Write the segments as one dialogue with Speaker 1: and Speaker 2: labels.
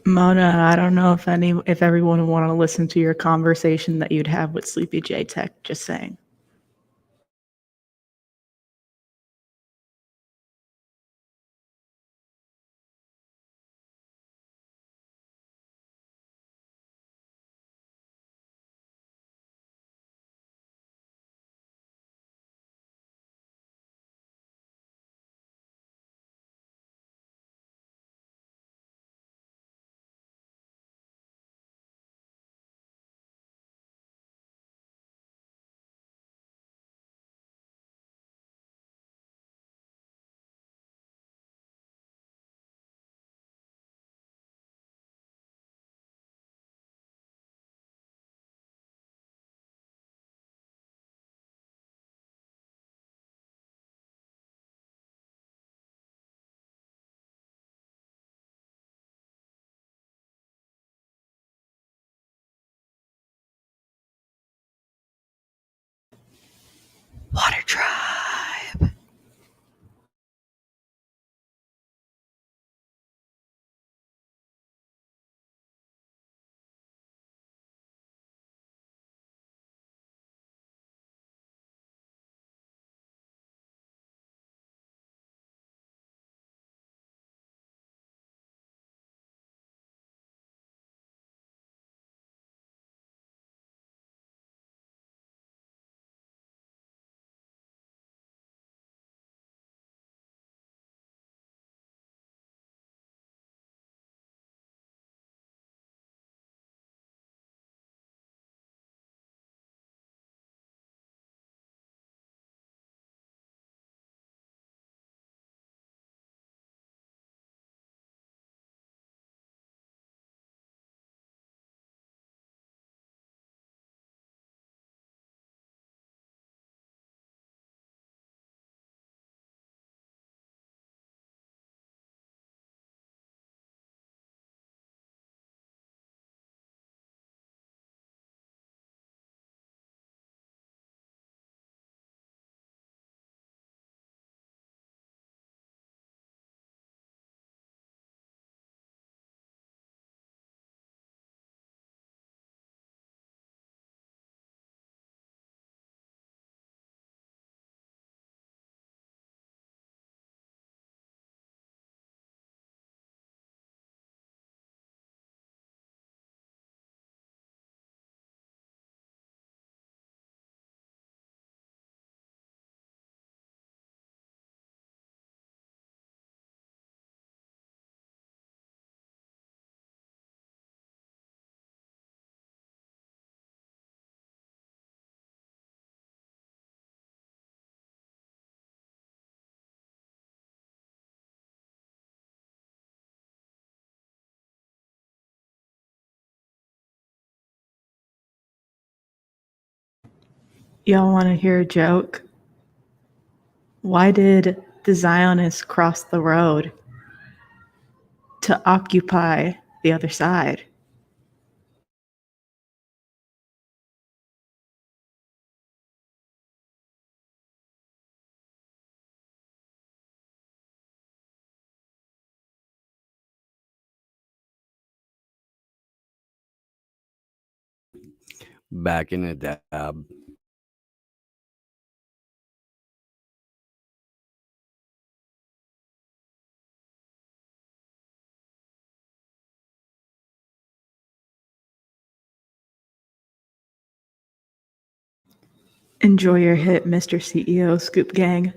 Speaker 1: Mona, I don't know if everyone would want to listen to your conversation that you'd have with Sleepy J Tech. Just saying. Water Tribe. Y'all want to hear a joke? Why did the Zionists cross the road? To occupy the other side.
Speaker 2: Back in a dab.
Speaker 1: Enjoy your hit, Mr. CEO Scoop Gang.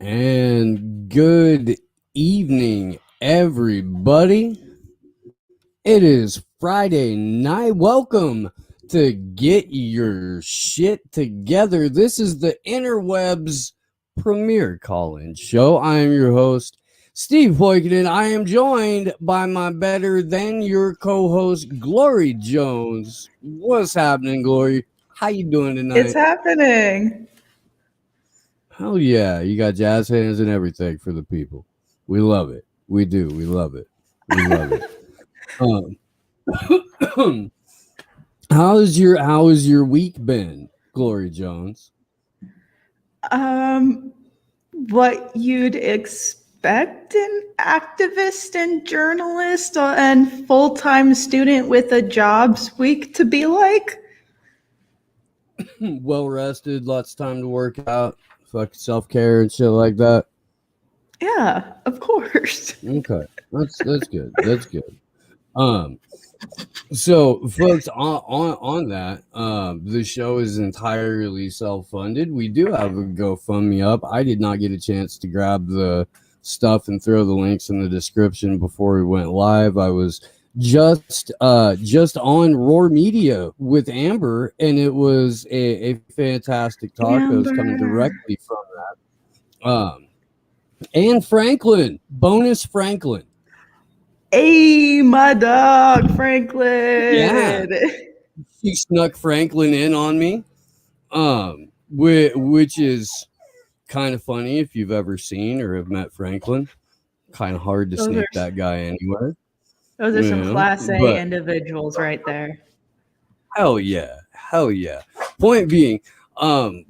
Speaker 2: And good evening, everybody. It is Friday night. Welcome to Get Your Shit Together. This is the interwebs premiere call-in show. I am your host, Steve Poikinen. I am joined by my better than your co-host, Glory Jones. What's happening, Glory? How you doing tonight?
Speaker 1: It's happening.
Speaker 2: Hell yeah, you got jazz hands and everything for the people. We love it. We do. We love it. We love it. How has your week been, Glory Jones?
Speaker 1: What you'd expect an activist and journalist and full-time student with a jobs week to be like.
Speaker 2: Well rested, lots of time to work out, fucking self-care and shit like that.
Speaker 1: Yeah, of course.
Speaker 2: Okay. That's good. That's good. So folks, on that, the show is entirely self-funded. We do have a GoFundMe up. I did not get a chance to grab the stuff and throw the links in the description before we went live. I was just on Roar Media with Amber, and it was a fantastic talk. I was coming directly from that. And Franklin, bonus Franklin.
Speaker 1: Hey, my dog, Franklin.
Speaker 2: Yeah. She snuck Franklin in on me, which is kind of funny if you've ever seen or have met Franklin. Kind of hard to sneak that guy anywhere.
Speaker 1: Those are some Class A individuals right there.
Speaker 2: Hell yeah. Point being,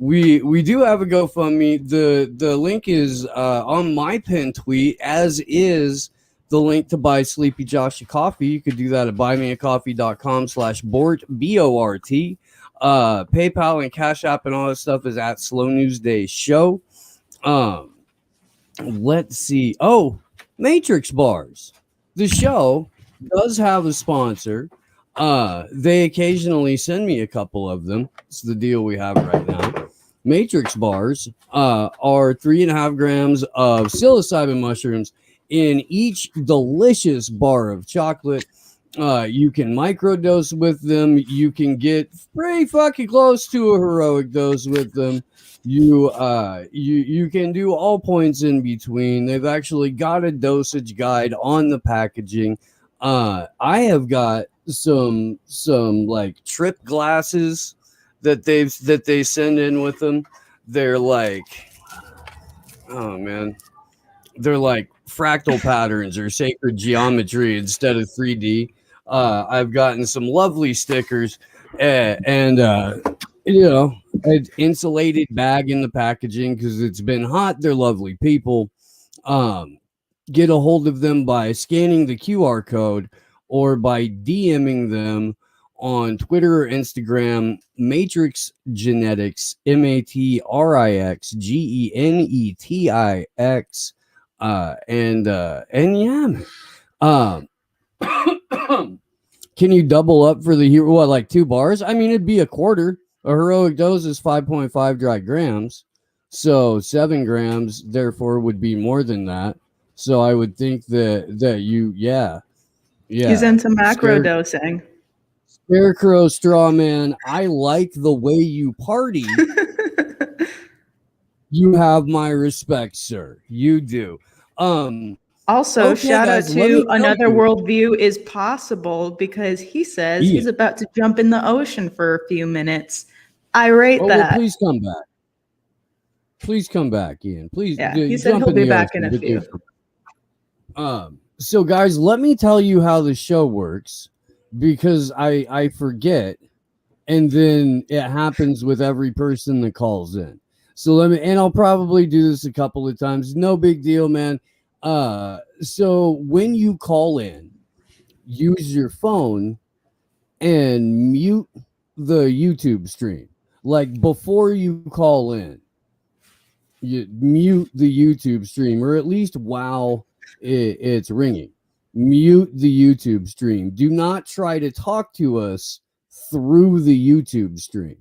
Speaker 2: we do have a GoFundMe. The link is on my pinned tweet, as is the link to buy Sleepy Josh a coffee. You could do that at buymeacoffee.com/Bort, BORT. PayPal and Cash App and all that stuff is at SlowNewsDayShow. Let's see. Oh, Matrix Bars. The show does have a sponsor. They occasionally send me a couple of them. It's the deal we have right now. Matrix Bars are 3.5 grams of psilocybin mushrooms in each delicious bar of chocolate. You can microdose with them. You can get pretty fucking close to a heroic dose with them. You can do all points in between. They've actually got a dosage guide on the packaging. I have got some like trip glasses that they send in with them. They're like, oh man, they're like fractal patterns or sacred geometry instead of 3D. I've gotten some lovely stickers and an insulated bag in the packaging because it's been hot. They're lovely people. Get a hold of them by scanning the QR code or by DMing them on Twitter or Instagram, Matrix Genetics, MATRIXGENETIX. And yeah, can you double up for the hero? What, like 2 bars? I mean, it'd be a quarter. A heroic dose is 5.5 dry grams, so 7 grams therefore would be more than that. So I would think that you, yeah.
Speaker 1: He's into macro dosing.
Speaker 2: Scarecrow Straw Man, I like the way you party. You have my respect, sir. You do.
Speaker 1: Also, okay, shout out to Another Worldview is possible because he says he's about to jump in the ocean for a few minutes. I rate that.
Speaker 2: Well, please come back. Please come back, Ian. Please.
Speaker 1: Yeah, he said he'll be back in a few.
Speaker 2: So, guys, let me tell you how the show works because I forget, and then it happens with every person that calls in. So and I'll probably do this a couple of times. No big deal, man. So when you call in, use your phone and mute the YouTube stream. Like before you call in, you mute the YouTube stream, or at least while it's ringing. Mute the YouTube stream. Do not try to talk to us through the YouTube stream.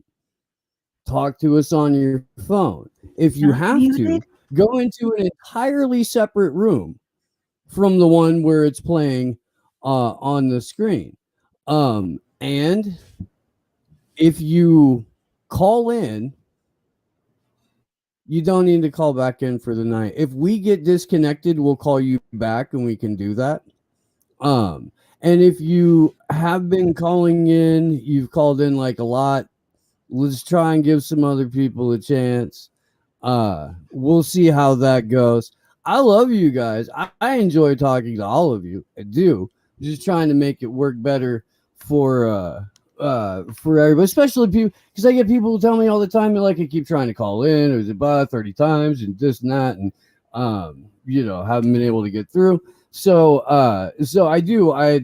Speaker 2: Talk to us on your phone. If you have to, go into an entirely separate room from the one where it's playing on the screen. And if you call in, you don't need to call back in for the night. If we get disconnected, we'll call you back and we can do that. And if you have been calling in, you've called in like a lot, let's try and give some other people a chance. We'll see how that goes. I love you guys. I enjoy talking to all of you. I do. Just trying to make it work better for everybody, especially people, because I get people who tell me all the time, like, I keep trying to call in, or is it about 30 times and this and that, and haven't been able to get through. So I do. I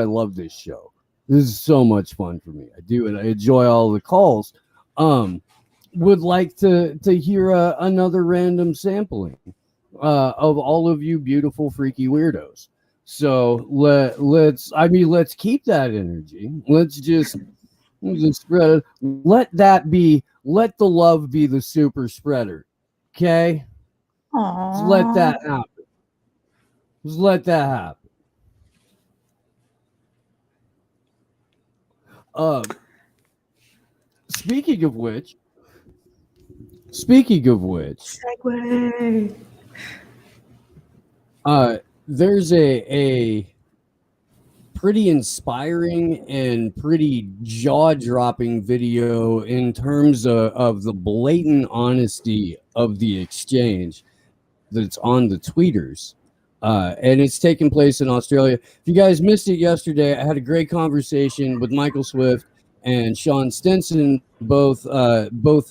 Speaker 2: love this show. This is so much fun for me. I do, and I enjoy all the calls. Would like to hear another random sampling of all of you beautiful freaky weirdos. So let's keep that energy. Let's just spread it. Let the love be the super spreader. Okay? Just let that happen. Just let that happen. Speaking of which,
Speaker 1: segue.
Speaker 2: There's a pretty inspiring and pretty jaw-dropping video in terms of the blatant honesty of the exchange that's on the tweeters. And it's taking place in Australia. If you guys missed it yesterday, I had a great conversation with Michael Swift and Sean Stinson, both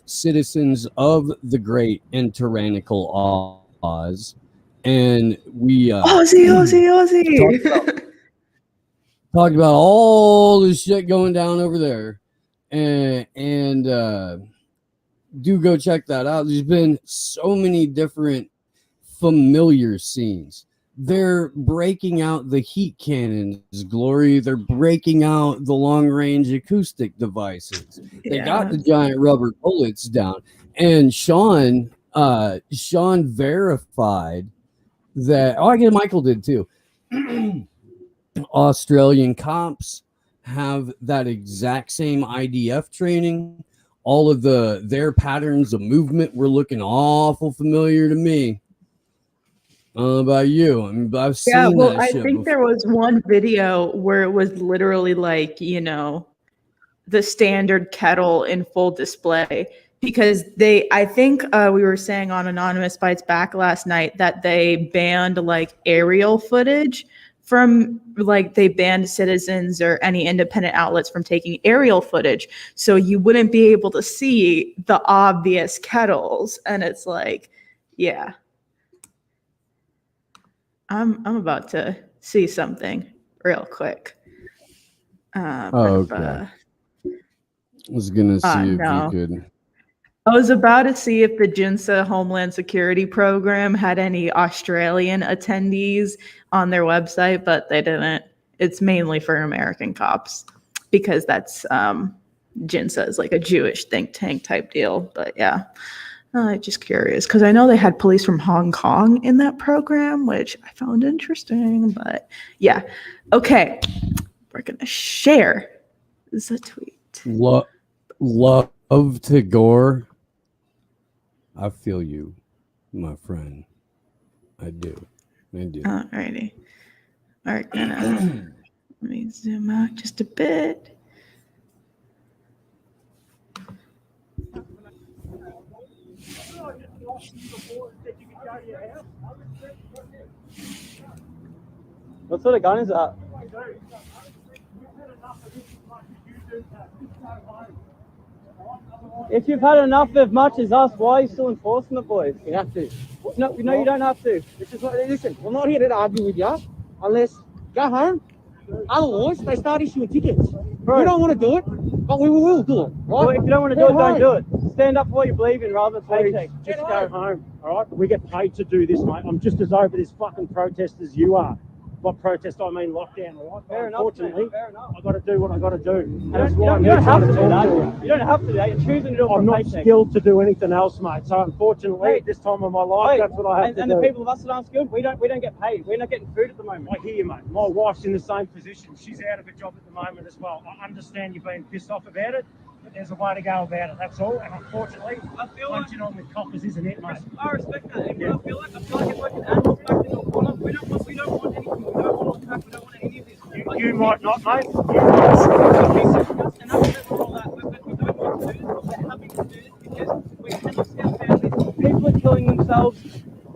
Speaker 2: citizens of the great and tyrannical Oz. And we
Speaker 1: Aussie.
Speaker 2: Talked about all the shit going down over there. And do go check that out. There's been so many different familiar scenes. They're breaking out the heat cannons, Glory. They're breaking out the long-range acoustic devices. They got the giant rubber bullets down. And Sean verified that. Oh, I guess Michael did too. Australian cops have that exact same IDF training. All of their patterns of movement were looking awful familiar to me. I don't know about you. I mean, I've seen that
Speaker 1: I
Speaker 2: shit
Speaker 1: think
Speaker 2: before.
Speaker 1: there was one video where it was literally like, the standard kettle in full display, because I think we were saying on Anonymous Bites Back last night that they banned like aerial footage from, like, they banned citizens or any independent outlets from taking aerial footage. So you wouldn't be able to see the obvious kettles. And it's like, yeah. I'm about to see something real quick.
Speaker 2: Okay. I was gonna see if you could.
Speaker 1: I was about to see if the GYST Homeland Security Program had any Australian attendees on their website, but they didn't. It's mainly for American cops, because that's GYST is like a Jewish think tank type deal. But yeah. Just curious, because I know they had police from Hong Kong in that program, which I found interesting. But yeah, okay, we're gonna share the tweet.
Speaker 2: Love to gore. I feel you, my friend. I do.
Speaker 1: Alrighty. All right, let me zoom out just a bit.
Speaker 3: What sort of gun is that? If you've had enough of much as us, why are you still enforcing it, boys?
Speaker 4: You have to.
Speaker 3: No, you don't have to.
Speaker 4: This is what, listen, we're not here to argue with you unless go home. Otherwise, they start issuing tickets.
Speaker 3: Bro.
Speaker 4: We don't want to do it, but we will do it. Right?
Speaker 3: Well, if you don't want to do it, don't do it. Stand up for what you believe in rather than paycheck.
Speaker 5: Just go home, all right? We get paid to do this, mate. I'm just as over this fucking protest as you are.
Speaker 3: By protest, I mean lockdown, all right?
Speaker 4: Fair enough,
Speaker 3: Unfortunately,
Speaker 4: fair enough.
Speaker 3: I've got to do what I've got to do. And
Speaker 4: You
Speaker 3: that's
Speaker 4: don't,
Speaker 3: why I'm
Speaker 4: you
Speaker 3: here
Speaker 4: don't have
Speaker 3: trying
Speaker 4: to
Speaker 3: to
Speaker 4: do
Speaker 3: talk
Speaker 4: that.
Speaker 3: to you.
Speaker 4: You don't have to do that. You're choosing to do it for
Speaker 3: I'm
Speaker 4: a
Speaker 3: not
Speaker 4: paycheck.
Speaker 3: skilled to do anything else, mate. So unfortunately,
Speaker 4: Hey,
Speaker 3: at this time of my life,
Speaker 4: Hey,
Speaker 3: that's what I have
Speaker 4: and,
Speaker 3: to
Speaker 4: and
Speaker 3: do.
Speaker 4: the people of us that aren't skilled, we don't get paid. We're not getting food at the moment.
Speaker 3: I hear you, mate. My wife's in the same position. She's out of a job at the moment as well. I understand you're being pissed off about it, but there's a way to go about it. That's all. And unfortunately,
Speaker 4: I feel like
Speaker 3: punching on with coppers isn't it, mate.
Speaker 4: I respect that. And I feel like it's like an animal back in the corner. We don't want anything. We don't want to attack. We don't want any of this.
Speaker 3: You might not, mate.
Speaker 4: And that's all that. We don't want to do this, but we're having to do this because we cannot see our families. People are killing themselves.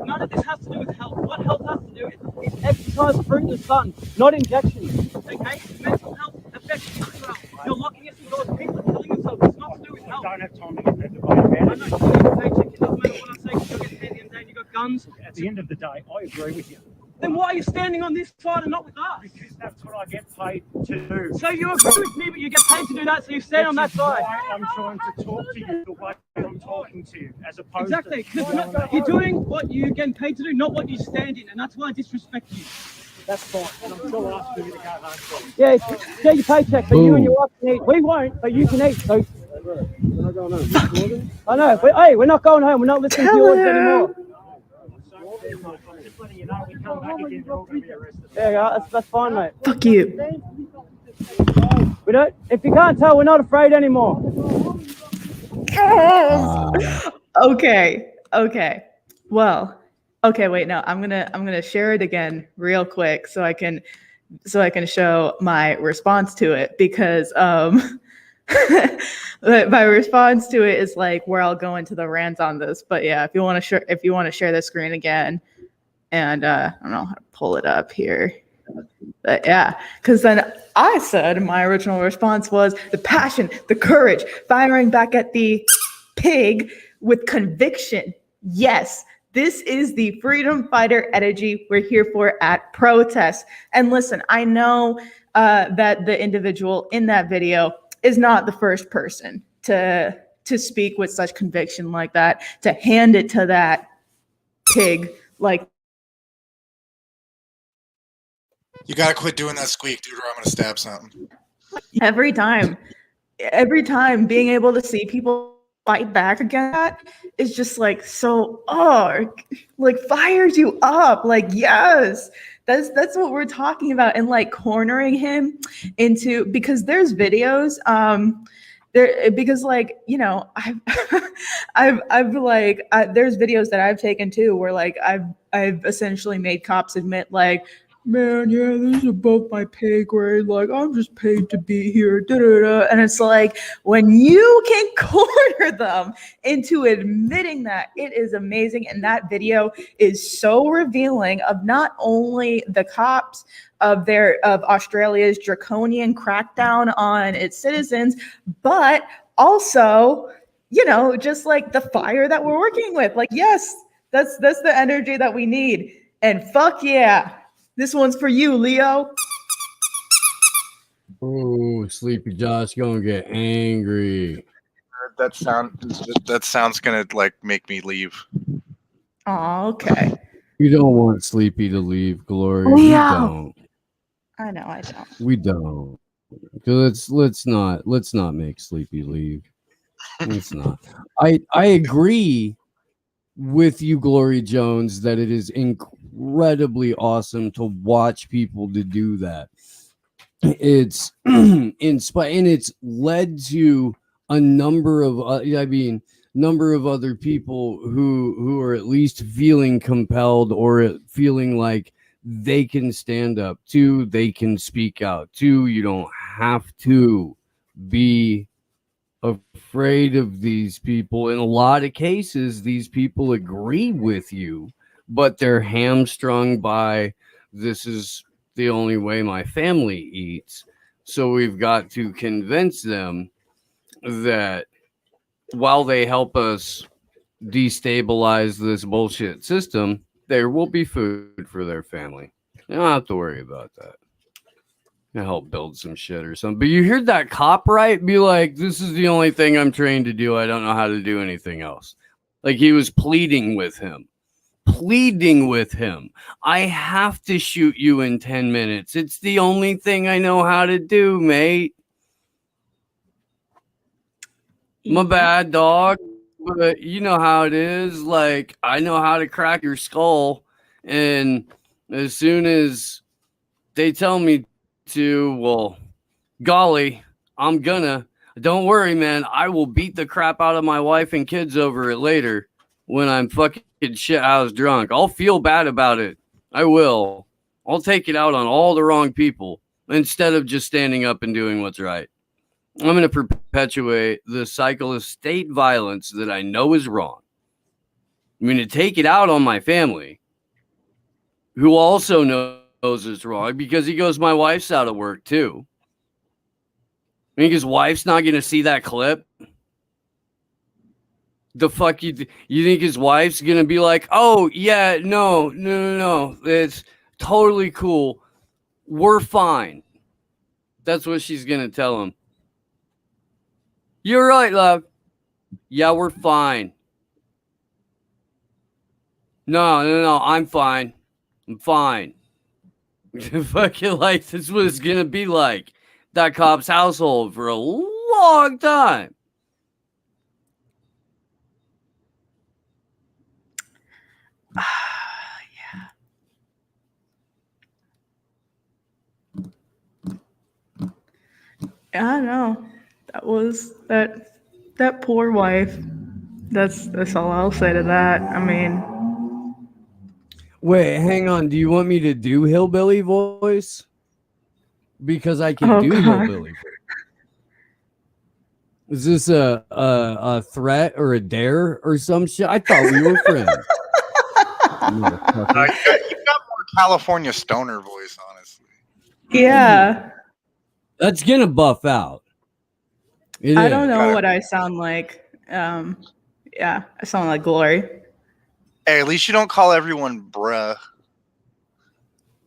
Speaker 4: None of this has to do with health. What health has to do with is exercise, fruit in the sun, not injections. Okay? Mental health affects you as well. You're locking us indoors. People are killing themselves. It's not to do with health.
Speaker 3: I don't have time to get that debate
Speaker 4: I
Speaker 3: about
Speaker 4: know
Speaker 3: it.
Speaker 4: you got a paycheck. It doesn't matter what I say because you'll get paid at the end of the day and you've got guns.
Speaker 3: At the end of the day, I agree with you.
Speaker 4: Then why are you standing on this side and not with us?
Speaker 3: Because that's what I get paid to do.
Speaker 4: So you agree with me, but you get paid to do that, so you stand on that
Speaker 3: Which is
Speaker 4: side.
Speaker 3: why I'm trying to talk to you the way I'm talking to you, as opposed
Speaker 4: Exactly,
Speaker 3: to...
Speaker 4: because you're doing what you're getting paid to do, not what you stand in, and that's why I disrespect you.
Speaker 3: That's fine, and I'm still asking you to go home, please.
Speaker 4: Yeah, get your paycheck, but you and your
Speaker 2: Boom.
Speaker 4: wife can eat. We won't, but you can eat. So
Speaker 3: We're not going home.
Speaker 4: I know, but hey, we're not going home. We're not listening to your words anymore.
Speaker 3: I'm just letting you know, we come back again, you're all going to be arrested.
Speaker 4: There you go. That's fine, mate.
Speaker 1: Fuck you.
Speaker 4: We don't. If you can't tell, we're not afraid anymore.
Speaker 1: Okay. Okay. Well, okay, wait, no. I'm gonna share it again real quick so I can show my response to it because my response to it is like where I'll go into the rant on this. But yeah, if you want to share the screen again, and I don't know how to pull it up here. But yeah, because then I said my original response was the passion, the courage, firing back at the pig with conviction. Yes, this is the freedom fighter energy we're here for at protests. And listen, I know that the individual in that video is not the first person to speak with such conviction like that, to hand it to that pig like.
Speaker 5: You gotta quit doing that squeak, dude, or I'm gonna stab something.
Speaker 1: Every time being able to see people fight back against that is just like so like fires you up. Like, yes, that's what we're talking about. And like cornering him into, because there's videos there, because like, you know, I've like there's videos that I've taken too where like I've essentially made cops admit like, man, yeah, this is above my pay grade. Like, I'm just paid to be here. Da-da-da. And it's like, when you can corner them into admitting that, it is amazing. And that video is so revealing of not only the cops of Australia's draconian crackdown on its citizens, but also, you know, just like the fire that we're working with. Like, yes, that's the energy that we need. And fuck yeah. This one's for you, Leo.
Speaker 2: Oh, Sleepy Josh gonna get angry.
Speaker 5: That sound's gonna like make me leave.
Speaker 1: Oh, okay.
Speaker 2: You don't want Sleepy to leave, Glory.
Speaker 1: Leo.
Speaker 2: We don't.
Speaker 1: I know, I don't.
Speaker 2: We don't. Let's not make Sleepy leave. Let's not. I agree with you, Glory Jones, that it is incredibly awesome to watch people to do that. It's and it's led to a number of other people who are at least feeling compelled or feeling like they can stand up to, they can speak out to. You don't have to be afraid of these people. In a lot of cases, these people agree with you, but they're hamstrung by, this is the only way my family eats. So we've got to convince them that while they help us destabilize this bullshit system, there will be food for their family. You don't have to worry about that. To help build some shit or something. But you hear that cop, right? Be like, this is the only thing I'm trained to do. I don't know how to do anything else. Like, he was pleading with him. pleading with him, I have to shoot you in 10 minutes. It's the only thing I know how to do, mate. My bad, dog. But you know how it is. Like, I know how to crack your skull. And as soon as they tell me to, well, golly, I'm gonna. Don't worry, man. I will beat the crap out of my wife and kids over it later when I'm fucking shit house drunk. I'll feel bad about it. I will. I'll take it out on all the wrong people instead of just standing up and doing what's right. I'm going to perpetuate the cycle of state violence that I know is wrong. I'm going to take it out on my family, who also knows it's wrong, because he goes, my wife's out of work too. I think his wife's not going to see that clip. The fuck you think his wife's going to be like, oh, yeah, no. It's totally cool. We're fine. That's what she's going to tell him. You're right, love. Yeah, we're fine. No. I'm fine. I'm fine. Fucking like, this is what it's going to be like. That cop's household for a long time.
Speaker 1: I don't know. That was that poor wife. That's all I'll say to that. I mean,
Speaker 2: Wait, hang on. Do you want me to do hillbilly voice? Because I can do
Speaker 1: God.
Speaker 2: hillbilly voice. Is this a threat or a dare or some shit? I thought we were friends.
Speaker 5: You've got more California stoner voice, honestly.
Speaker 1: Yeah.
Speaker 2: That's gonna buff out.
Speaker 1: I don't know what I sound like. Yeah, I sound like Glory.
Speaker 5: Hey, at least you don't call everyone bruh.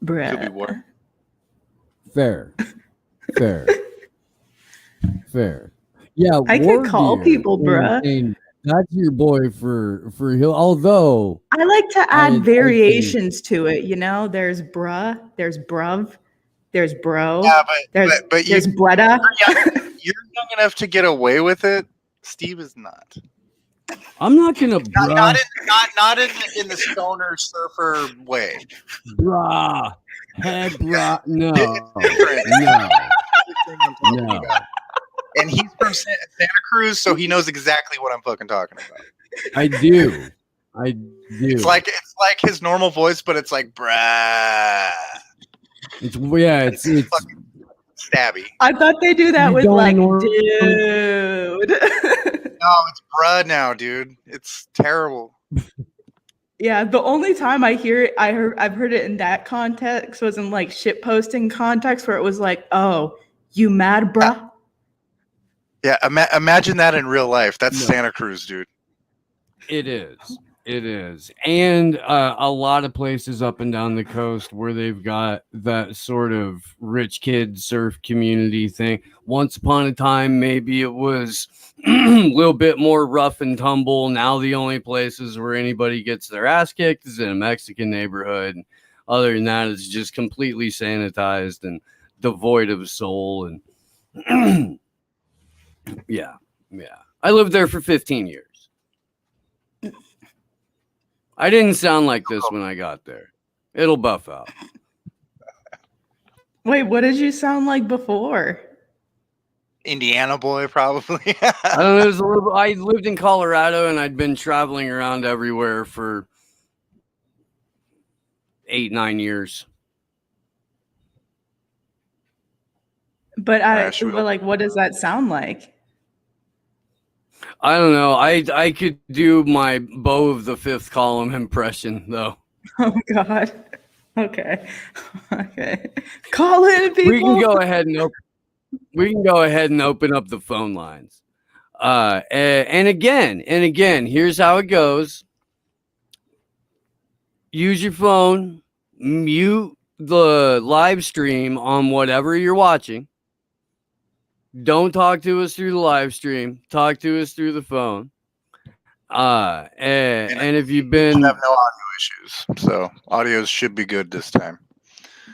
Speaker 1: Bruh.
Speaker 5: Could be worse.
Speaker 2: Fair. Yeah,
Speaker 1: I could call people bruh.
Speaker 2: That's your boy for Hill. Although
Speaker 1: I like to add variations to it. You know, there's bruh, there's bruv, there's bro,
Speaker 5: Yeah,
Speaker 1: there's
Speaker 5: you're
Speaker 1: bretta.
Speaker 5: young enough to get away with it. Steve is not.
Speaker 2: I'm not gonna
Speaker 5: not in the stoner surfer way.
Speaker 2: Brah. Head brah. No. No.
Speaker 5: And he's from Santa Cruz, so he knows exactly what I'm fucking talking about.
Speaker 2: I do.
Speaker 5: It's like his normal voice, but it's like bruh.
Speaker 2: It's
Speaker 5: fucking stabby.
Speaker 1: I thought they do that with like dude.
Speaker 5: No, it's bruh now, dude. It's terrible.
Speaker 1: Yeah, the only time I've heard it in that context was in like shit posting context where it was like, oh, you mad, bruh?
Speaker 5: Yeah, imagine that in real life. That's Santa Cruz, dude.
Speaker 2: It is. And a lot of places up and down the coast where they've got that sort of rich kid surf community thing. Once upon a time, maybe it was a little bit more rough and tumble. Now the only places where anybody gets their ass kicked is in a Mexican neighborhood. Other than that, it's just completely sanitized and devoid of soul. And yeah. I lived there for 15 years. I didn't sound like this when I got there. It'll buff out.
Speaker 1: Wait, what did you sound like before?
Speaker 5: Indiana boy, probably.
Speaker 2: I don't know. It was a little. I lived in Colorado, and I'd been traveling around everywhere for 8-9 years.
Speaker 1: But what does that sound like?
Speaker 2: I don't know. I could do my Beau of the Fifth Column impression though.
Speaker 1: Oh God. Okay. Call in, people.
Speaker 2: We can go ahead and open up the phone lines. And again, here's how it goes. Use your phone, mute the live stream on whatever you're watching. Don't talk to us through the live stream. Talk to us through the phone. And if you've
Speaker 5: You
Speaker 2: been
Speaker 5: have no audio issues, so audios should be good this time.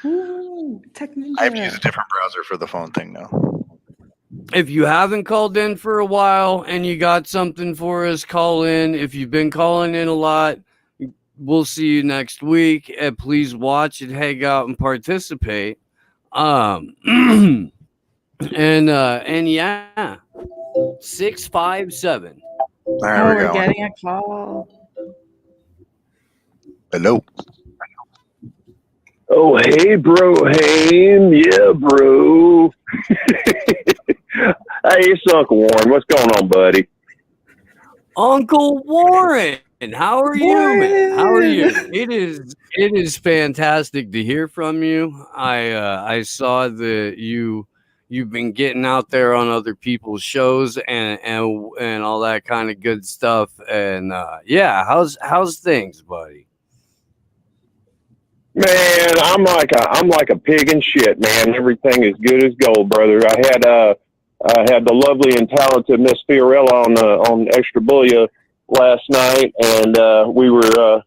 Speaker 1: Ooh, Tech
Speaker 5: I have to use a
Speaker 1: Ninja.
Speaker 5: different browser for the phone thing now.
Speaker 2: if you haven't called in for a while and you got something for us, call in. If you've been calling in a lot, we'll see you next week. And please watch and hang out and participate. And yeah, 657.
Speaker 5: All right,
Speaker 1: Oh,
Speaker 5: we're
Speaker 1: we're
Speaker 5: going.
Speaker 1: getting a call.
Speaker 5: Hello.
Speaker 6: Oh, hey, bro. Hey, yeah, bro. Hey, it's Uncle Warren. What's going on, buddy?
Speaker 2: Uncle Warren, how are you, man? How are you?
Speaker 1: Warren!
Speaker 2: It is fantastic to hear from you. I saw that you've been getting out there on other people's shows and all that kind of good stuff. And yeah, how's things, buddy?
Speaker 6: Man, I'm like a pig in shit, man. Everything is good as gold, brother. I had the lovely and talented Miss Fiorella on Extra Bullia last night, and we were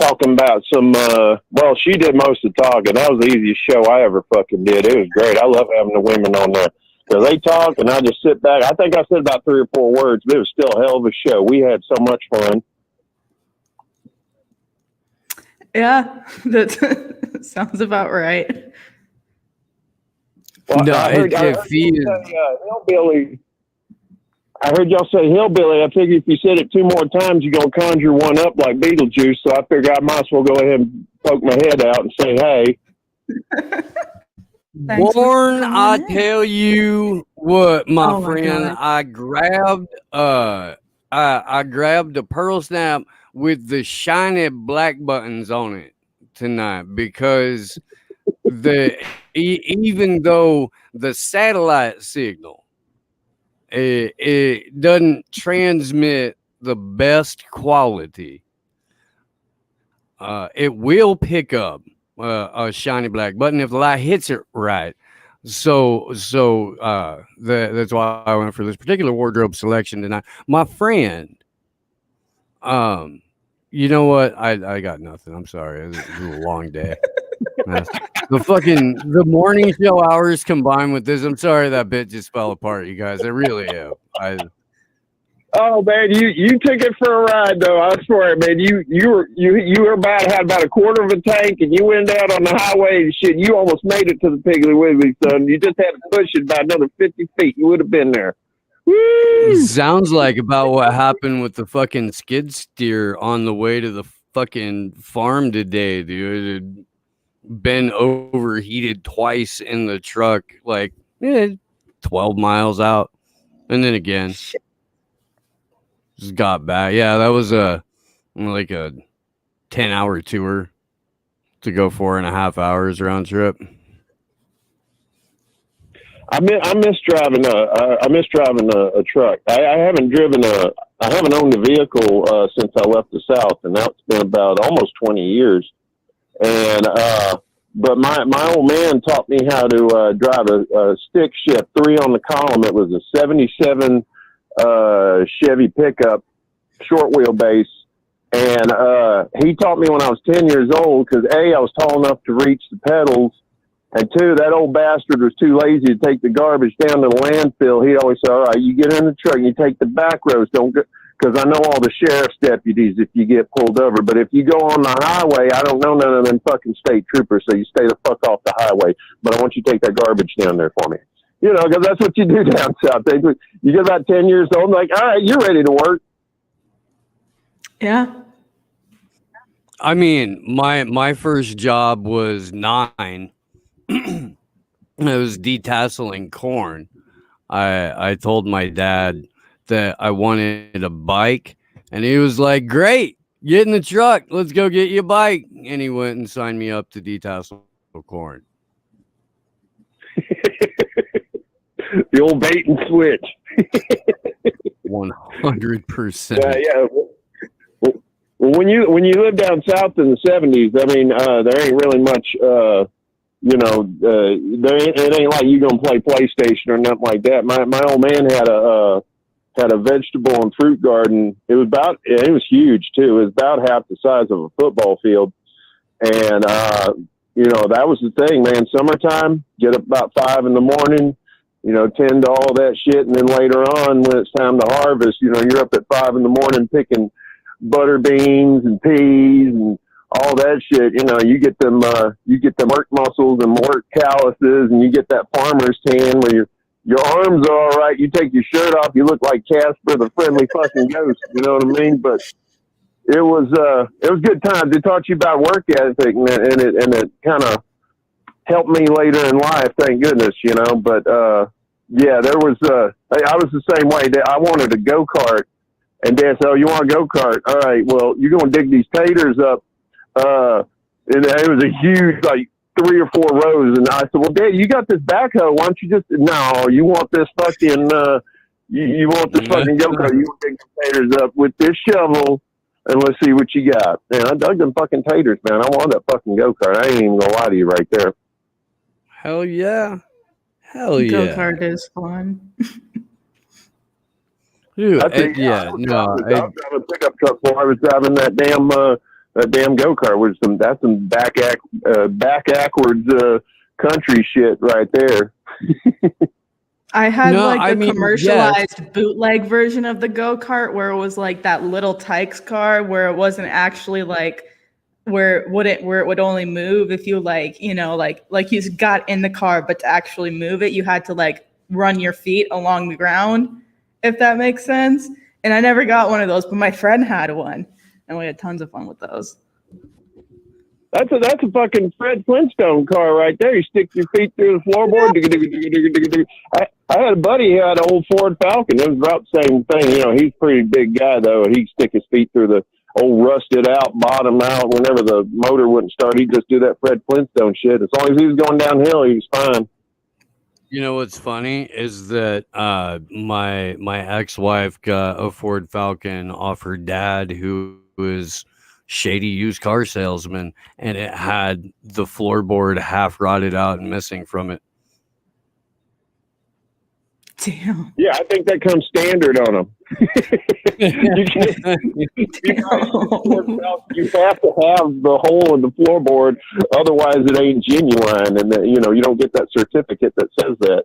Speaker 6: talking about some. Well, she did most of the talking. That was the easiest show I ever fucking did. It was great. I love having the women on there because they talk, and I just sit back. I think I said about 3 or 4 words, but it was still a hell of a show. We had so much fun.
Speaker 1: Yeah, that sounds about right.
Speaker 6: Well,
Speaker 2: No,
Speaker 6: I heard
Speaker 2: if he is.
Speaker 6: y'all say, hillbilly. I heard y'all say hillbilly. I figure if you said it 2 more times, you're gonna conjure one up like Beetlejuice. So I figure I might as well go ahead and poke my head out and say, "Hey."
Speaker 1: Thanks for
Speaker 2: Warren,
Speaker 1: coming
Speaker 2: I
Speaker 1: in.
Speaker 2: tell you what, my
Speaker 1: Oh my
Speaker 2: friend,
Speaker 1: God.
Speaker 2: I grabbed a pearl snap with the shiny black buttons on it tonight because even though the satellite signal it doesn't transmit the best quality, it will pick up a shiny black button if the light hits it right. So that's why I went for this particular wardrobe selection tonight. My friend, you know what? I got nothing. I'm sorry. It was a long day. The morning show hours combined with this. I'm sorry that bit just fell apart, you guys. I really am.
Speaker 6: Oh man, you took it for a ride though. I swear, man. You were had about a quarter of a tank, and you went out on the highway and shit. You almost made it to the Piggly Wiggly, son. You just had to push it by another 50 feet. You would have been there. Woo!
Speaker 2: Sounds like about what happened with the fucking skid steer on the way to the fucking farm today, dude. It had been overheated twice in the truck, like 12 miles out, and then again. Just got back. Yeah, that was a 10-hour tour to go 4.5 hours round trip.
Speaker 6: I miss driving a truck. I haven't owned a vehicle since I left the South, and now it's been about almost 20 years. And but my old man taught me how to drive a stick shift 3 on the column. It was a 77 Chevy pickup, short wheelbase, and he taught me when I was 10 years old because A, I was tall enough to reach the pedals, and 2, that old bastard was too lazy to take the garbage down to the landfill. He'd always say, "All right, you get in the truck and you take the back roads, don't go," because I know all the sheriff's deputies if you get pulled over, but if you go on the highway, I don't know none of them fucking state troopers, so you stay the fuck off the highway, but I want you to take that garbage down there for me. You know, because that's what you do down south. You get about 10 years old, and like, all right, you're ready to work.
Speaker 1: Yeah.
Speaker 2: I mean, my first job was 9. I was detasseling corn. I told my dad that I wanted a bike, and he was like, "Great, get in the truck. Let's go get you a bike." And he went and signed me up to detassel corn.
Speaker 6: The old bait and switch.
Speaker 2: 100%.
Speaker 6: Yeah. Well, when you live down south in the 70s, I mean, there ain't really much, it ain't like you gonna play PlayStation or nothing like that. My old man had had a vegetable and fruit garden. It was huge too. It was about half the size of a football field. And, that was the thing, man. Summertime, get up about 5 in the morning, tend to all that shit. And then later on, when it's time to harvest, you're up at 5 in the morning picking butter beans and peas and all that shit. You get them work muscles and work calluses, and you get that farmer's tan where your arms are all right. You take your shirt off, you look like Casper the Friendly Fucking Ghost. You know what I mean? But it was good times. It taught you about work ethic, and it kind of helped me later in life. Thank goodness, But there was. I was the same way. I wanted a go-kart, and Dad said, "Oh, you want a go-kart? All right. Well, you're gonna dig these taters up." And it was a huge, like 3 or 4 rows. And I said, "Well, Dad, you got this backhoe. Why don't you just, no, you want this fucking, you want this fucking go-kart. You want to dig the taters up with this shovel, and let's see what you got." Man, I dug them fucking taters, man. I want that fucking go-kart. I ain't even gonna lie to you right there.
Speaker 2: Hell yeah. Hell yeah.
Speaker 1: Go-kart is fun.
Speaker 2: Dude,
Speaker 6: I was driving a pickup truck before I was driving that damn go-kart. That's some backwards country shit right there.
Speaker 1: I had commercialized bootleg version of the go-kart where it was like that little Tykes car where it wasn't actually like where it would only move if you like you got in the car, but to actually move it you had to like run your feet along the ground, if that makes sense. And I never got one of those, but my friend had one, and we had tons of fun with those.
Speaker 6: That's a fucking Fred Flintstone car right there. You stick your feet through the floorboard. I had a buddy who had an old Ford Falcon. It was about the same thing. He's a pretty big guy though. He'd stick his feet through the old rusted out bottom out. Whenever the motor wouldn't start, he'd just do that Fred Flintstone shit. As long as he was going downhill, he was fine.
Speaker 2: You know what's funny is that my ex-wife got a Ford Falcon off her dad, who was shady used car salesman, and it had the floorboard half rotted out and missing from it.
Speaker 1: Damn.
Speaker 6: Yeah, I think that comes standard on them. You have to have the hole in the floorboard, otherwise it ain't genuine, and you don't get that certificate that says that.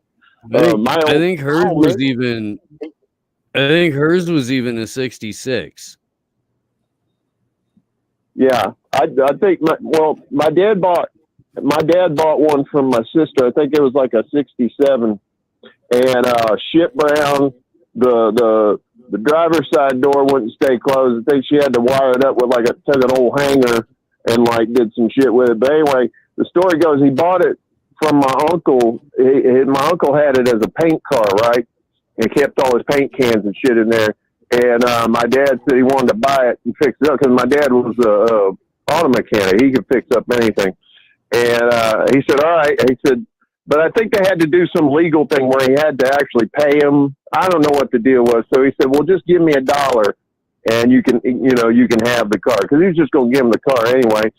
Speaker 6: I think hers was even a 66. Yeah, I think my dad bought one from my sister. I think it was like a 67. And shit brown, the driver's side door wouldn't stay closed. I think she had to wire it up with took an old hanger and did some shit with it. But anyway, the story goes he bought it from my uncle. My uncle had it as a paint car, right? And kept all his paint cans and shit in there. And my dad said he wanted to buy it and fix it up because my dad was a auto mechanic. He could fix up anything. And he said, all right. He said, but I think they had to do some legal thing where he had to actually pay him. I don't know what the deal was. So he said, well, just give me $1 and you can have the car. Cause he was just going to give him the car anyway.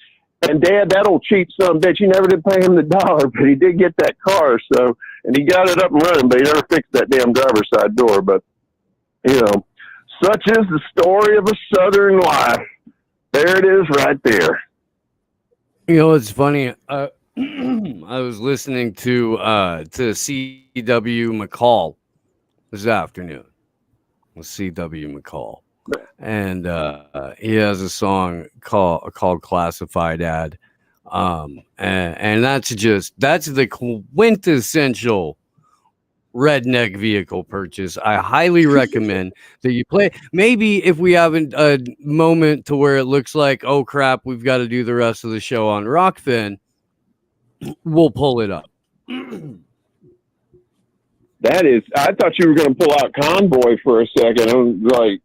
Speaker 6: And Dad, that old cheap son of a bitch, he never did pay him the $1, but he did get that car. So, and he got it up and running, but he never fixed that damn driver's side door. But such is the story of a Southern life. There it is right there.
Speaker 2: It's funny. I was listening to C.W. McCall this afternoon. C.W. McCall, and he has a song called "Classified Ad," and that's the quintessential redneck vehicle purchase. I highly recommend that you play. Maybe if we have a moment to where it looks like, oh crap, we've got to do the rest of the show on Rockfin, we'll pull it up.
Speaker 6: That is, I thought you were going to pull out Convoy for a second. I was like,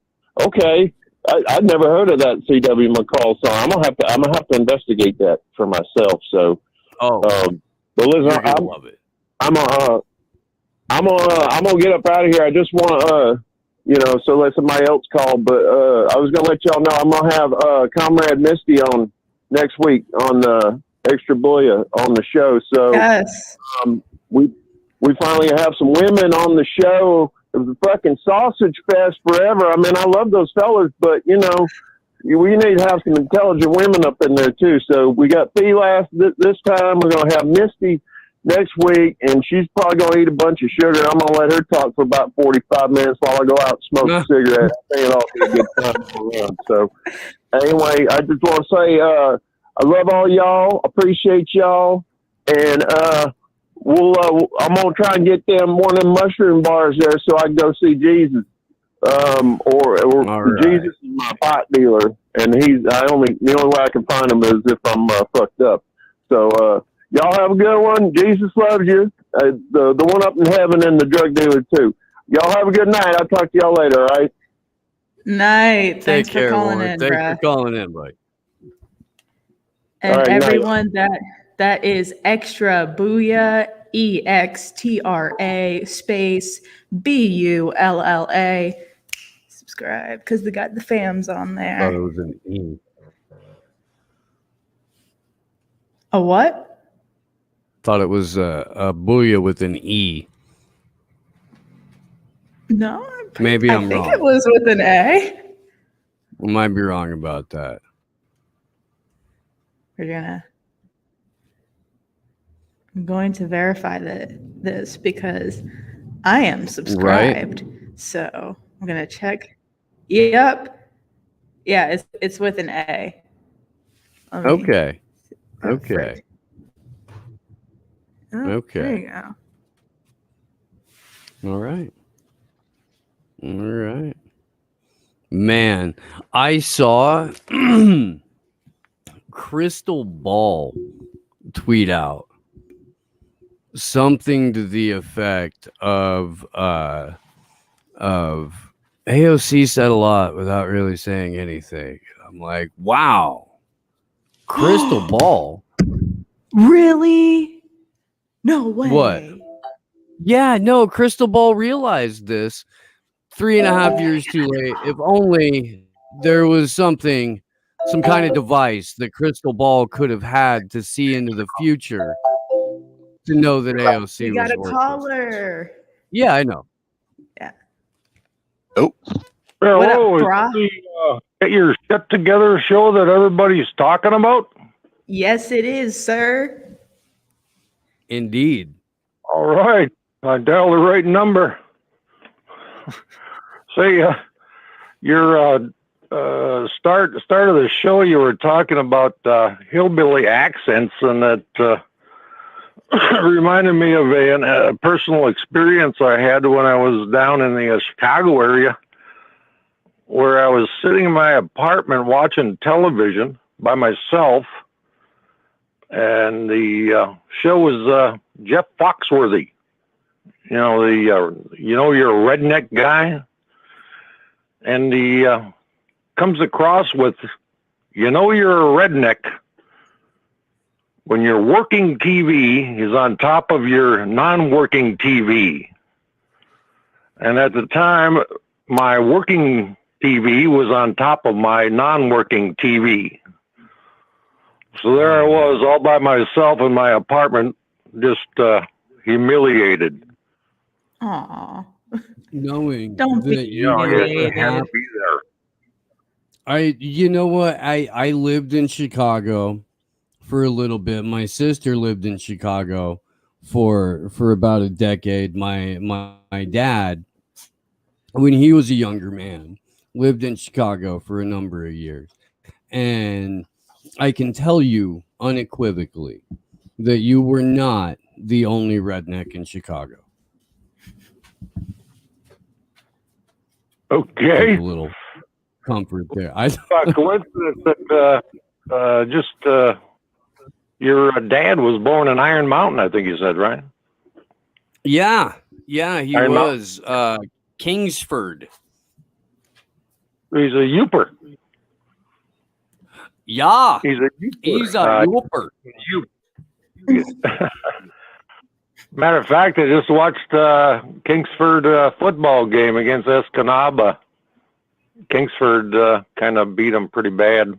Speaker 6: okay, I'd never heard of that C.W. McCall song. I'm gonna have to investigate that for myself. So, but listen, I love it. I'm gonna get up out of here. I just want so let somebody else call. But I was gonna let y'all know I'm gonna have Comrade Misty on next week on Extra Booyah on the show. So
Speaker 1: yes,
Speaker 6: we finally have some women on the show fucking sausage fest forever. I mean, I love those fellas, but you know, we need to have some intelligent women up in there too. So we got P this time. We're gonna have Misty next week, and she's probably gonna eat a bunch of sugar. I'm gonna let her talk for about 45 minutes while I go out and smoke a cigarette. I think it'll be a good time for run. So anyway, I just want to say I love all y'all. Appreciate y'all, and I'm gonna try and get them one of them mushroom bars there so I can go see Jesus. Or
Speaker 2: right.
Speaker 6: Jesus is my pot dealer, and the only way I can find him is if I'm fucked up. So y'all have a good one. Jesus loves you. The one up in heaven and the drug dealer too. Y'all have a good night. I'll talk to y'all later. All right.
Speaker 1: Night. Thanks
Speaker 2: Take care,
Speaker 1: for calling
Speaker 2: Warren.
Speaker 1: in,
Speaker 2: Thanks
Speaker 1: bruh.
Speaker 2: for calling in, buddy.
Speaker 1: And
Speaker 6: All right, night.
Speaker 1: everyone that is extra booyah, EXTRA space BULLA. Subscribe because they got the fams on
Speaker 2: Thought
Speaker 1: there.
Speaker 2: it was an E.
Speaker 1: A what?
Speaker 2: Thought it was a booyah with an E.
Speaker 1: No,
Speaker 2: Maybe
Speaker 1: I
Speaker 2: I'm
Speaker 1: think
Speaker 2: wrong.
Speaker 1: it was with an A.
Speaker 2: I might be wrong about that.
Speaker 1: I'm going to verify this because I am subscribed. So I'm gonna check. Yep. Yeah, it's with an A. Let me-
Speaker 2: Okay.
Speaker 1: oh,
Speaker 2: Okay.
Speaker 1: frick. Oh,
Speaker 2: Okay.
Speaker 1: There you go.
Speaker 2: All right. All right. Man, I saw Crystal Ball tweet out something to the effect of AOC said a lot without really saying anything. I'm like, wow. Crystal Ball.
Speaker 1: Really? No way.
Speaker 2: What? Yeah, no, Crystal Ball realized this 3.5 years too late. If only there was some kind of device that Crystal Ball could have had to see into the future to know that AOC
Speaker 1: We
Speaker 2: was
Speaker 1: got a
Speaker 2: worthless.
Speaker 1: caller.
Speaker 2: Yeah, I know.
Speaker 5: Oh,
Speaker 1: What up,
Speaker 7: Hello, is
Speaker 1: brah?
Speaker 7: the Get Your Shit Together show that everybody's talking about?
Speaker 1: Yes, it is, sir.
Speaker 2: Indeed.
Speaker 7: All right, I dialed the right number. Say, your start of the show, you were talking about hillbilly accents, and that reminded me of a personal experience I had when I was down in the Chicago area, where I was sitting in my apartment watching television by myself, and the show was Jeff Foxworthy. You know, you're a redneck guy, and he comes across with, you're a redneck when your working TV is on top of your non-working TV. And at the time, my working TV was on top of my non-working TV. So there I was all by myself in my apartment, just humiliated.
Speaker 1: Aw.
Speaker 2: Knowing
Speaker 1: Don't be
Speaker 2: that you
Speaker 1: humiliated.
Speaker 7: had to be there.
Speaker 2: you know what? I lived in Chicago for a little bit. My sister lived in Chicago for about a decade. My dad, when he was a younger man, lived in Chicago for a number of years. And I can tell you unequivocally that you were not the only redneck in Chicago.
Speaker 7: Okay.
Speaker 2: A little comfort there.
Speaker 7: By coincidence that your dad was born in Iron Mountain, I think you said, right?
Speaker 2: Yeah, he
Speaker 7: Iron
Speaker 2: was Kingsford.
Speaker 7: He's a Youper.
Speaker 2: Yeah,
Speaker 7: He's a
Speaker 2: Youper.
Speaker 7: Matter of fact, I just watched Kingsford football game against Escanaba. Kingsford kind of beat them pretty bad.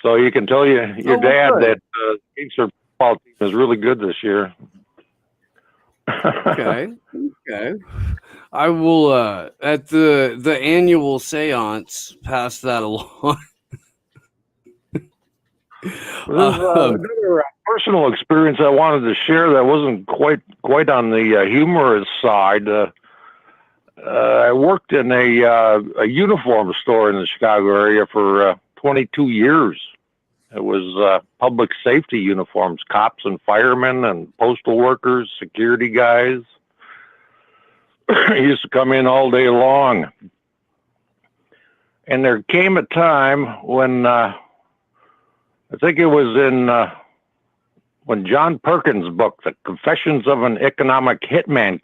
Speaker 7: So you can tell your dad that Kingsford football team is really good this year.
Speaker 2: Okay. Okay. I will at the annual seance pass that along.
Speaker 6: There's another personal experience I wanted to share that wasn't quite on the humorous side. I worked in a uniform store in the Chicago area for 22 years. It was public safety uniforms, cops and firemen and postal workers, security guys. Used to come in all day long. And there came a time when I think it was in when John Perkins' book, The Confessions of an Economic Hitman,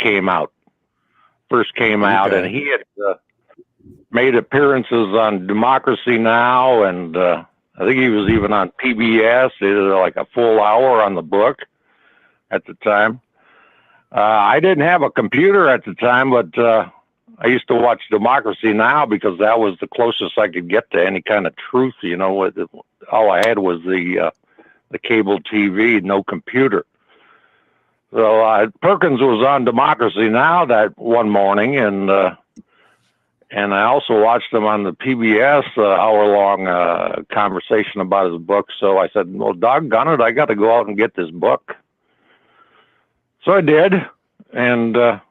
Speaker 6: first came out, and he had made appearances on Democracy Now! And I think he was even on PBS. He did like a full hour on the book at the time. I didn't have a computer at the time, but I used to watch Democracy Now! Because that was the closest I could get to any kind of truth. You know, all I had was the cable TV, no computer. So Perkins was on Democracy Now! That one morning, and I also watched him on the PBS hour-long conversation about his book. So I said, well, doggone it, I got to go out and get this book. So I did, and I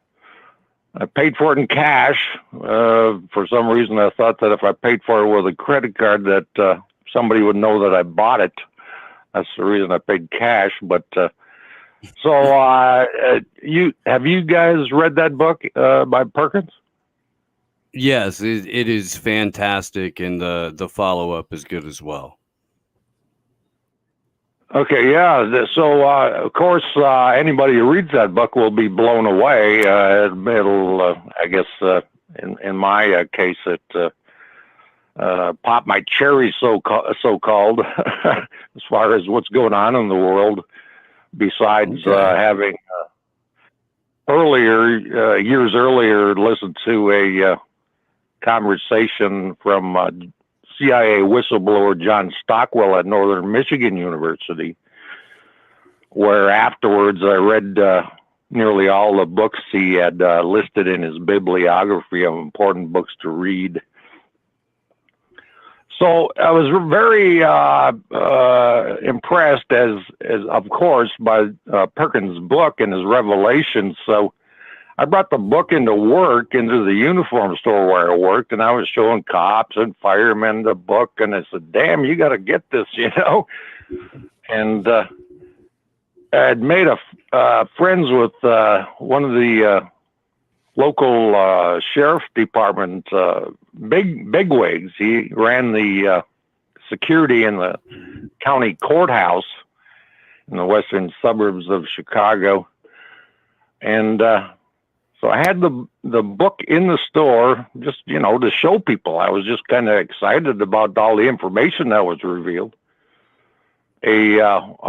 Speaker 6: paid for it in cash. For some reason, I thought that if I paid for it with a credit card, that somebody would know that I bought it. That's the reason I paid cash. But so, have you guys read that book by Perkins?
Speaker 2: Yes, it is fantastic, and the follow-up is good as well.
Speaker 6: Okay, yeah. So, of course, anybody who reads that book will be blown away. It'll, I guess, in my case, it popped my cherry, so-called, as far as what's going on in the world. Besides having years earlier, listened to a conversation from CIA whistleblower John Stockwell at Northern Michigan University, where afterwards I read nearly all the books he had listed in his bibliography of important books to read. So I was very impressed, as of course, by Perkins' book and his revelations. So I brought the book into the uniform store where I worked, and I was showing cops and firemen the book, and I said, damn, you got to get this, you know. And I had made friends with one of the local sheriff department bigwigs. He ran the security in the county courthouse in the western suburbs of Chicago. And so I had the book in the store just, you know, to show people. I was just kind of excited about all the information that was revealed. A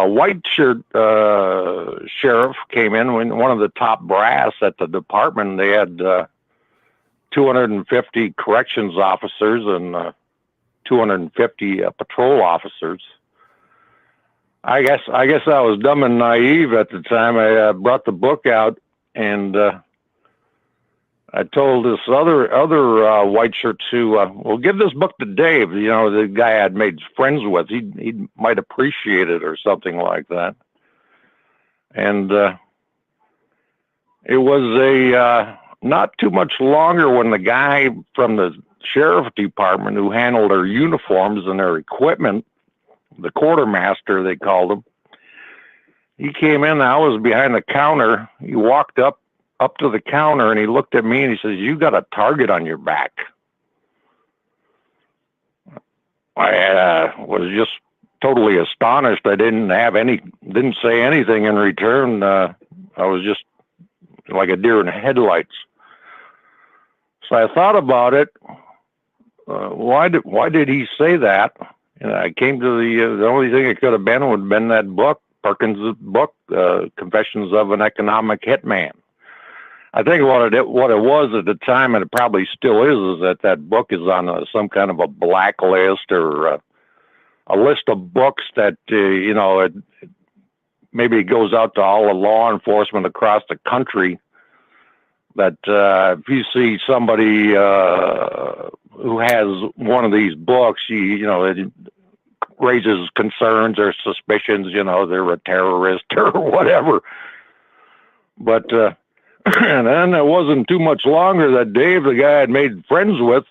Speaker 6: white shirt sheriff came in, when one of the top brass at the department. They had 250 corrections officers and 250 patrol officers. I guess I was dumb and naive at the time. I brought the book out, and I told this other white shirt to, well, give this book to Dave. You know, the guy I'd made friends with. He might appreciate it or something like that. And it was a not too much longer when the guy from the sheriff department who handled their uniforms and their equipment, the quartermaster they called him, he came in. I was behind the counter. He walked up to the counter, and he looked at me and he says, you got a target on your back. I was just totally astonished. I didn't say anything in return. I was just like a deer in headlights. So I thought about it. Why did he say that? And I came to the only thing it could have been would have been that book, Perkins' book, Confessions of an Economic Hitman. I think what it was at the time, and it probably still is that book is on some kind of a blacklist or a list of books that, you know, maybe it goes out to all the law enforcement across the country
Speaker 7: that if you see somebody who has one of these books, it raises concerns or suspicions, they're a terrorist or whatever. But and then it wasn't too much longer that Dave, the guy I'd made friends with,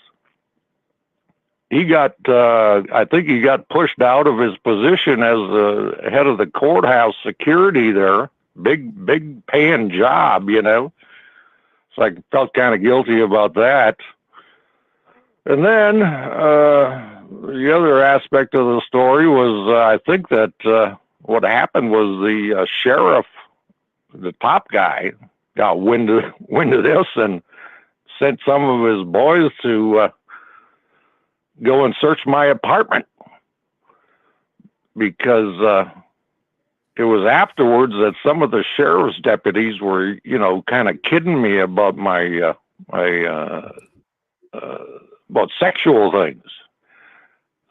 Speaker 7: he got, I think he got pushed out of his position as the head of the courthouse security there. Big paying job, So I felt kind of guilty about that. And then the other aspect of the story was, I think that what happened was the sheriff, the top guy, got wind of this and sent some of his boys to go and search my apartment, because it was afterwards that some of the sheriff's deputies were, kind of kidding me about my about sexual things.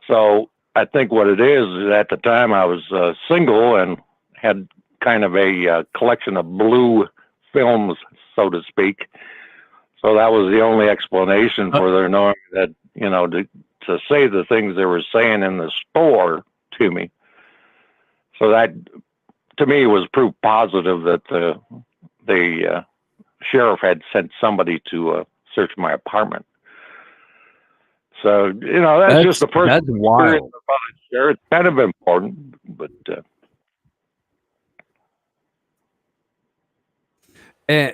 Speaker 7: So I think what it is at the time I was single and had kind of a collection of blue films, so to speak. So that was the only explanation for their knowing that, to say the things they were saying in the store to me. So that, to me, was proof positive that the sheriff had sent somebody to search my apartment. So, that's just the first experience about it, Sheriff. It's kind of important, but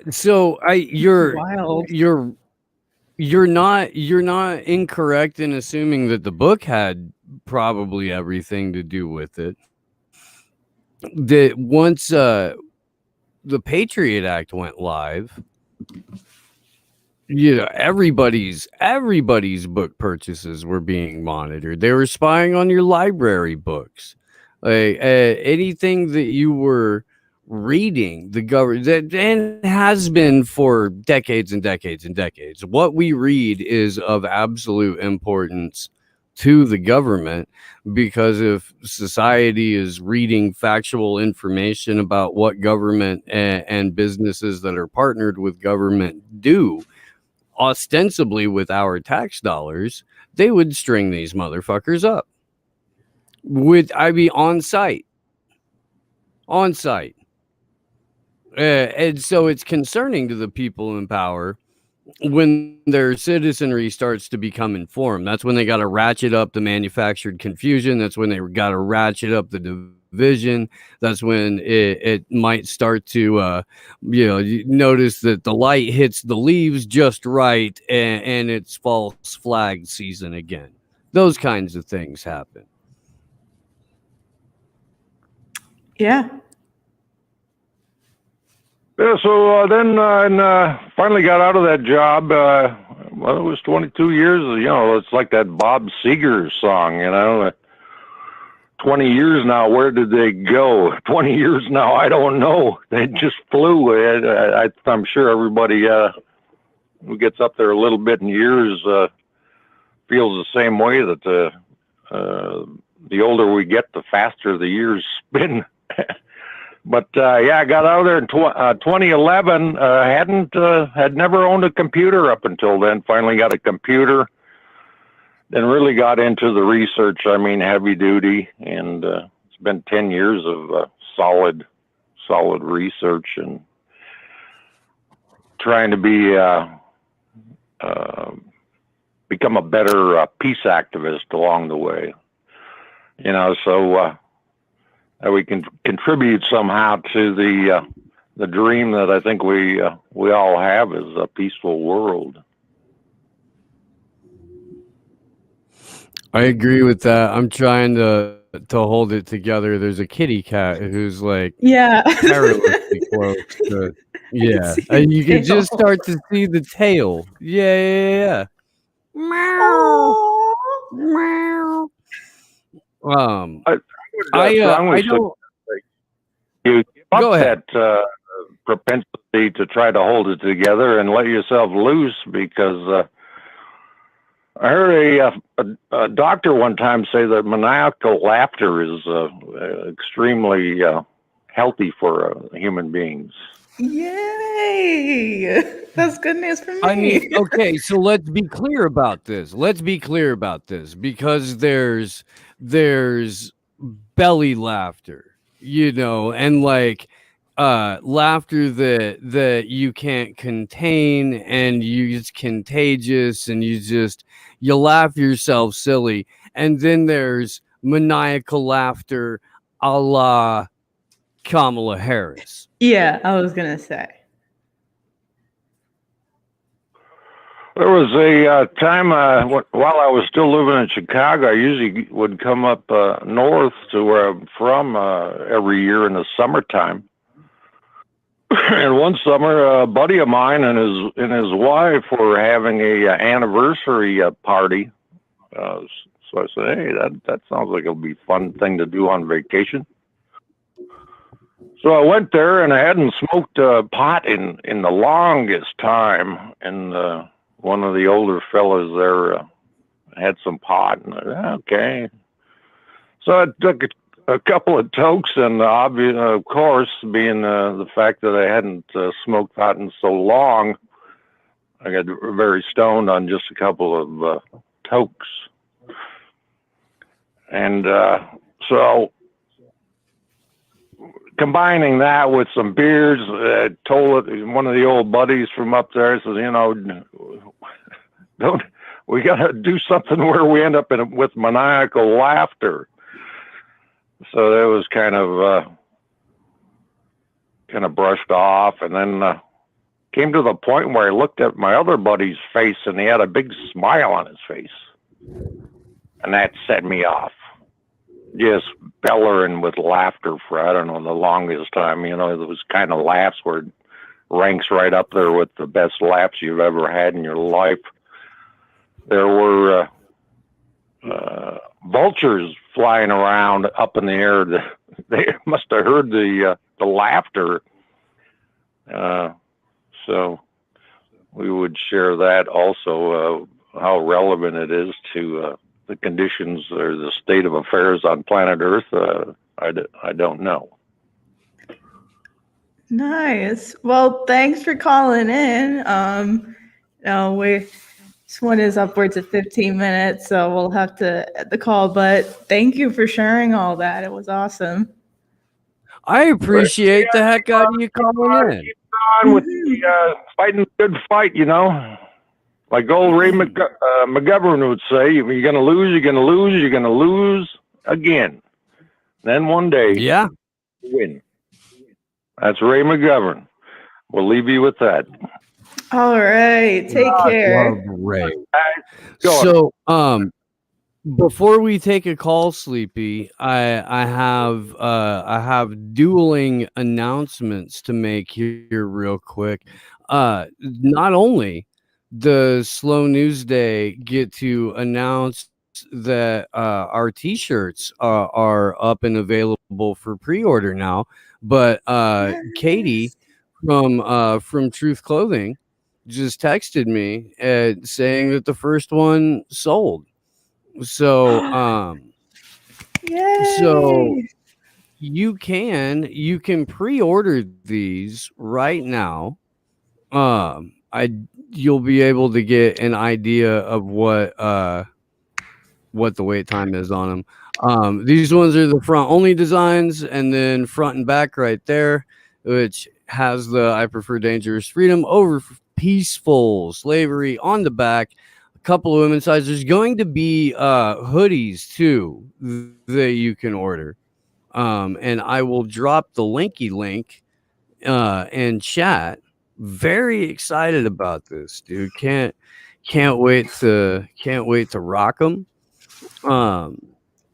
Speaker 2: so
Speaker 1: Wild.
Speaker 2: you're not incorrect in assuming that the book had probably everything to do with it. That once the Patriot Act went live, everybody's book purchases were being monitored. They were spying on your library books, like anything that you were reading. The government, and has been for decades and decades and decades. What we read is of absolute importance to the government, because if society is reading factual information about what government and businesses that are partnered with government do, ostensibly with our tax dollars, they would string these motherfuckers up. On site. And so it's concerning to the people in power when their citizenry starts to become informed. That's when they got to ratchet up the manufactured confusion. That's when they got to ratchet up the division. That's when it might start to, you notice that the light hits the leaves just right, and it's false flag season again. Those kinds of things happen.
Speaker 1: Yeah.
Speaker 7: Yeah, so then I finally got out of that job. Well, it was 22 years. It's like that Bob Seger song, 20 years now, where did they go? 20 years now, I don't know. They just flew. I'm sure everybody who gets up there a little bit in years feels the same way, that the older we get, the faster the years spin. But I got out of there in 2011. Had never owned a computer up until then. Finally got a computer. Then really got into the research. Heavy duty, and it's been 10 years of solid research and trying to become a better peace activist along the way. So. We can contribute somehow to the dream that I think we all have, is a peaceful world.
Speaker 2: I agree with that. I'm trying to hold it together. There's a kitty cat who's like perilously close to, and you can just start to see the tail. Yeah. Meow. Meow.
Speaker 7: I don't. You give up
Speaker 2: Go ahead.
Speaker 7: that propensity to try to hold it together and let yourself loose, because I heard a doctor one time say that maniacal laughter is extremely healthy for human beings.
Speaker 1: Yay! That's good news for me.
Speaker 2: I mean, okay, so let's be clear about this. Because there's belly laughter, and like laughter that you can't contain, and it's contagious, and you laugh yourself silly. And then there's maniacal laughter a la Kamala Harris.
Speaker 1: Yeah, I was gonna say.
Speaker 7: There was a time while I was still living in Chicago, I usually would come up north to where I'm from every year in the summertime. And one summer, a buddy of mine and his wife were having a anniversary party. So I said, "Hey, that sounds like it'll be a fun thing to do on vacation." So I went there, and I hadn't smoked pot in the longest time, and one of the older fellas there had some pot, and I said, okay. So I took a couple of tokes, and of course, being the fact that I hadn't smoked pot in so long, I got very stoned on just a couple of tokes. And so combining that with some beers, told it, one of the old buddies from up there says, we got to do something where we end up with maniacal laughter. So that was kind of brushed off, and then came to the point where I looked at my other buddy's face, and he had a big smile on his face, and that set me off. Just bellowing with laughter for, I don't know, the longest time. Those kind of laughs where it ranks right up there with the best laughs you've ever had in your life. There were vultures flying around up in the air. They must have heard the laughter. So we would share that also, how relevant it is to the conditions or the state of affairs on planet Earth. I don't know.
Speaker 1: Nice. Well, thanks for calling in. This one is upwards of 15 minutes, so we'll have to end the call. But thank you for sharing all that. It was awesome.
Speaker 2: I appreciate the heck out of you calling in.
Speaker 7: Keep on with the fighting the good fight, Like old Ray McGovern would say, you're going to lose, you're going to lose, you're going to lose again. Then one day,
Speaker 2: you
Speaker 7: win. That's Ray McGovern. We'll leave you with that.
Speaker 1: All right. Take care.
Speaker 2: Love Ray. So, before we take a call, Sleepy, I have dueling announcements to make here real quick. Not only does Slow News Day get to announce that our t-shirts are up and available for pre-order now, but Katie from Truth Clothing just texted me saying that the first one sold. So so you can pre-order these right now. You'll be able to get an idea of what the wait time is on them. These ones are the front only designs, and then front and back right there, which has the I prefer dangerous freedom over peaceful slavery on the back. A couple of women's sizes. There's going to be hoodies too that you can order. And I will drop the linky link in chat. Very excited about this, dude. Can't wait to rock them.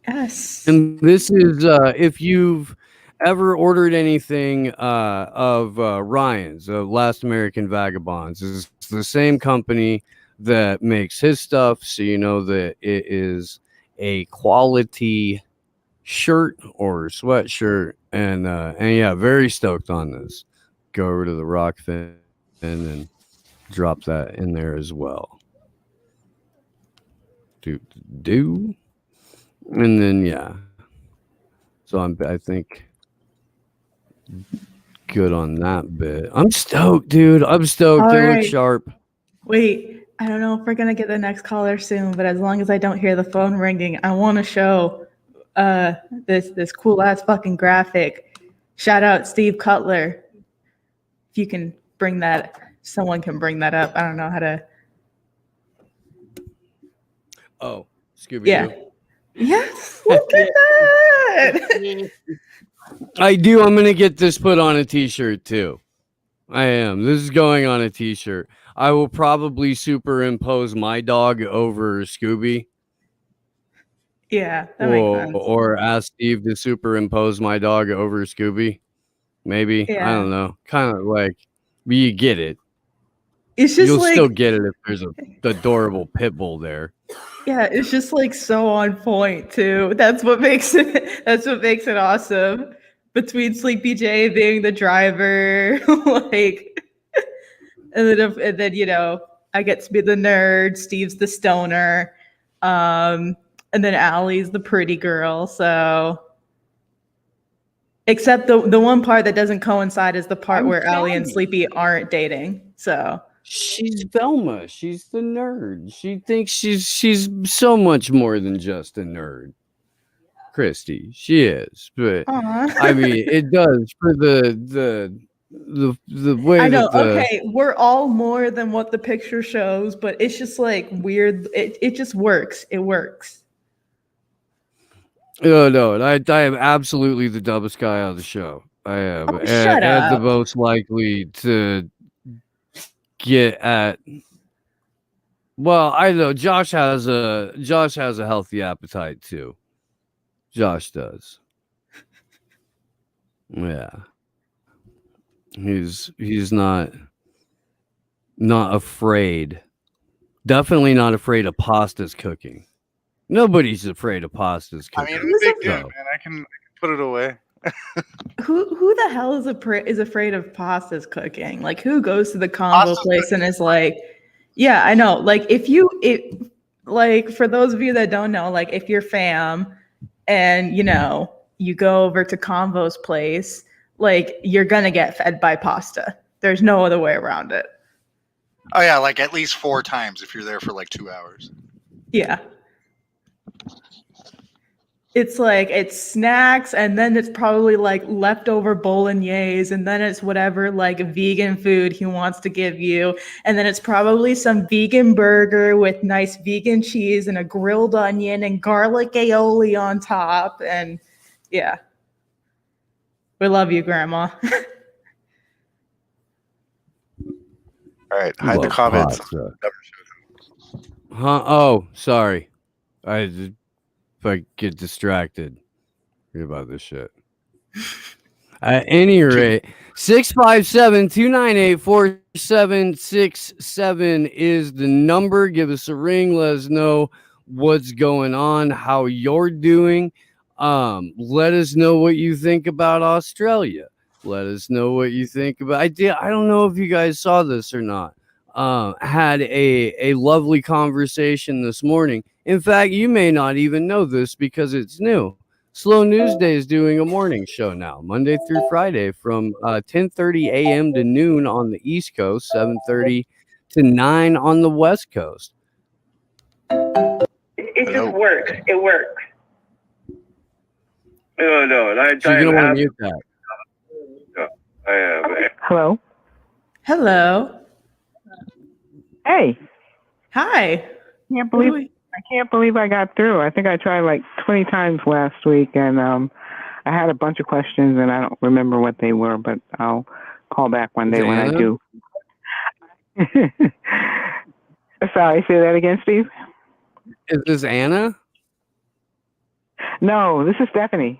Speaker 1: Yes.
Speaker 2: And this is if you've ever ordered anything of Ryan's, Last American Vagabonds, is the same company that makes his stuff, so you know that it is a quality shirt or sweatshirt. And yeah, very stoked on this. Go over to the Rock Fin and drop that in there as well. Do and then yeah. So I think good on that bit. I'm stoked, dude. I'm stoked.
Speaker 1: All
Speaker 2: They look
Speaker 1: right.
Speaker 2: sharp.
Speaker 1: Wait, I don't know if we're gonna get the next caller soon, but as long as I don't hear the phone ringing, I want to show this cool ass fucking graphic. Shout out Steve Cutler. If you can bring that, someone can bring that up. I don't know how to.
Speaker 2: Oh, Scooby
Speaker 1: Yeah.
Speaker 2: Doo.
Speaker 1: Yes. Look at that.
Speaker 2: I do. I'm gonna get this put on a t-shirt too. I am. This is going on a t-shirt. I will probably superimpose my dog over Scooby.
Speaker 1: Yeah, that makes sense.
Speaker 2: Or ask Steve to superimpose my dog over Scooby. Maybe. I
Speaker 1: Yeah.
Speaker 2: don't know. Kind of like you get it.
Speaker 1: It's just
Speaker 2: You'll
Speaker 1: like,
Speaker 2: still get it if there's a adorable pit bull there.
Speaker 1: yeah, it's just like so on point too. That's what makes it awesome. Between Sleepy J being the driver, like, and then you know, I get to be the nerd, Steve's the stoner, and then Allie's the pretty girl. So, except the one part that doesn't coincide is the part where Allie and Sleepy aren't dating. So
Speaker 2: She's Velma. She's the nerd. She thinks she's so much more than just a nerd. Christy, she is, but I mean, it does for the way
Speaker 1: I know.
Speaker 2: that the
Speaker 1: Okay, we're all more than what the picture shows, but it's just like weird. It just works. It works.
Speaker 2: no, I am absolutely the dumbest guy on the show. I am,
Speaker 1: Oh, shut
Speaker 2: and the
Speaker 1: up.
Speaker 2: most likely to get at. Well, I know Josh has a healthy appetite too. Josh does. Yeah. He's not afraid. Definitely not afraid of Pasta's cooking. Nobody's afraid of Pasta's
Speaker 5: I
Speaker 2: cooking.
Speaker 5: mean, I'm a big dude, man. I can put it away.
Speaker 1: Who the hell is afraid of Pasta's cooking? Like, who goes to the combo place and is like, yeah, I know. Like, like, for those of you that don't know, like, if you're fam and you know you go over to Convo's place, like, you're gonna get fed by Pasta. There's no other way around it.
Speaker 5: Oh yeah, like at least 4 times if you're there for like 2 hours.
Speaker 1: Yeah. It's like, it's snacks, and then it's probably like leftover bolognese, and then it's whatever like vegan food he wants to give you. And then it's probably some vegan burger with nice vegan cheese and a grilled onion and garlic aioli on top. And yeah. We love you, Grandma.
Speaker 5: All right, hide the comments.
Speaker 2: Huh? Oh, sorry. If I get distracted. Forget about this shit. At any rate, 657-298-4767 is the number. Give us a ring. Let us know what's going on, how you're doing. Let us know what you think about Australia. Let us know what you think about. I don't know if you guys saw this or not. Had a lovely conversation this morning. In fact, you may not even know this because it's new. Slow News Day is doing a morning show now, Monday through Friday from 10:30 a.m. to noon on the East Coast, 7:30 to 9 on the West Coast.
Speaker 8: It just works. It works. No.
Speaker 2: So you're gonna want to mute that.
Speaker 8: Hello.
Speaker 1: Hello.
Speaker 8: Hey.
Speaker 1: Hi.
Speaker 8: I can't believe I got through. I think I tried like 20 times last week, and I had a bunch of questions, and I don't remember what they were, but I'll call back one day when I do. Sorry, say that again, Steve.
Speaker 2: Is this Anna?
Speaker 8: No, this is Stephanie.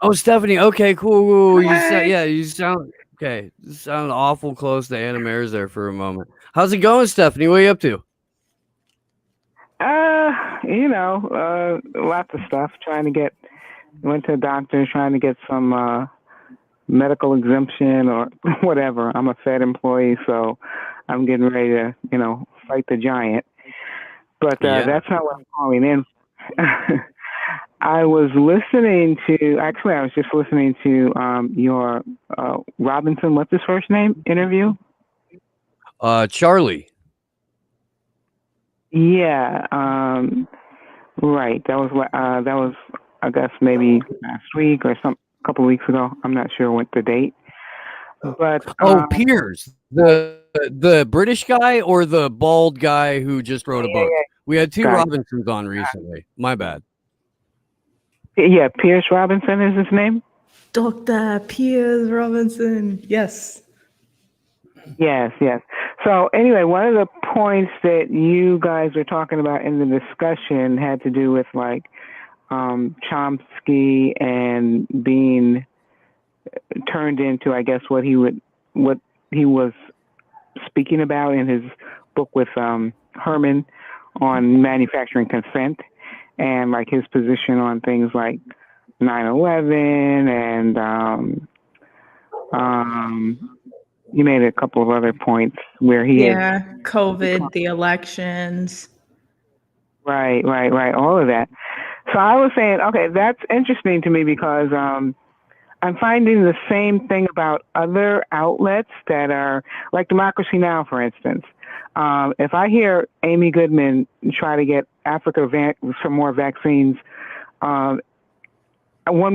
Speaker 2: Oh, Stephanie. Okay, cool. You sound okay. You sound awful close to Anna Maris there for a moment. How's it going, Stephanie? What are you up to?
Speaker 8: Lots of stuff. Went to a doctor, trying to get some medical exemption or whatever. I'm a Fed employee, so I'm getting ready to, fight the giant. But that's not what I'm calling in. I was listening to. Actually, I was just listening to your Robinson. What's his first name? Interview.
Speaker 2: Charlie.
Speaker 8: Yeah. Right. That was I guess maybe last week or a couple of weeks ago. I'm not sure what the date. But
Speaker 2: Piers, the British guy or the bald guy who just wrote a book. We had two Robinsons on recently. My bad.
Speaker 8: Yeah, Pierce Robinson is his name.
Speaker 1: Dr. Piers Robinson. Yes.
Speaker 8: Yes. So anyway, one of the points that you guys were talking about in the discussion had to do with like Chomsky and being turned into, I guess, what he was speaking about in his book with Herman on manufacturing consent, and like his position on things like 9/11 and you made a couple of other points where he had
Speaker 1: COVID, the elections.
Speaker 8: Right, all of that. So I was saying, okay, that's interesting to me because I'm finding the same thing about other outlets that are like Democracy Now!, for instance. If I hear Amy Goodman try to get Africa some more vaccines one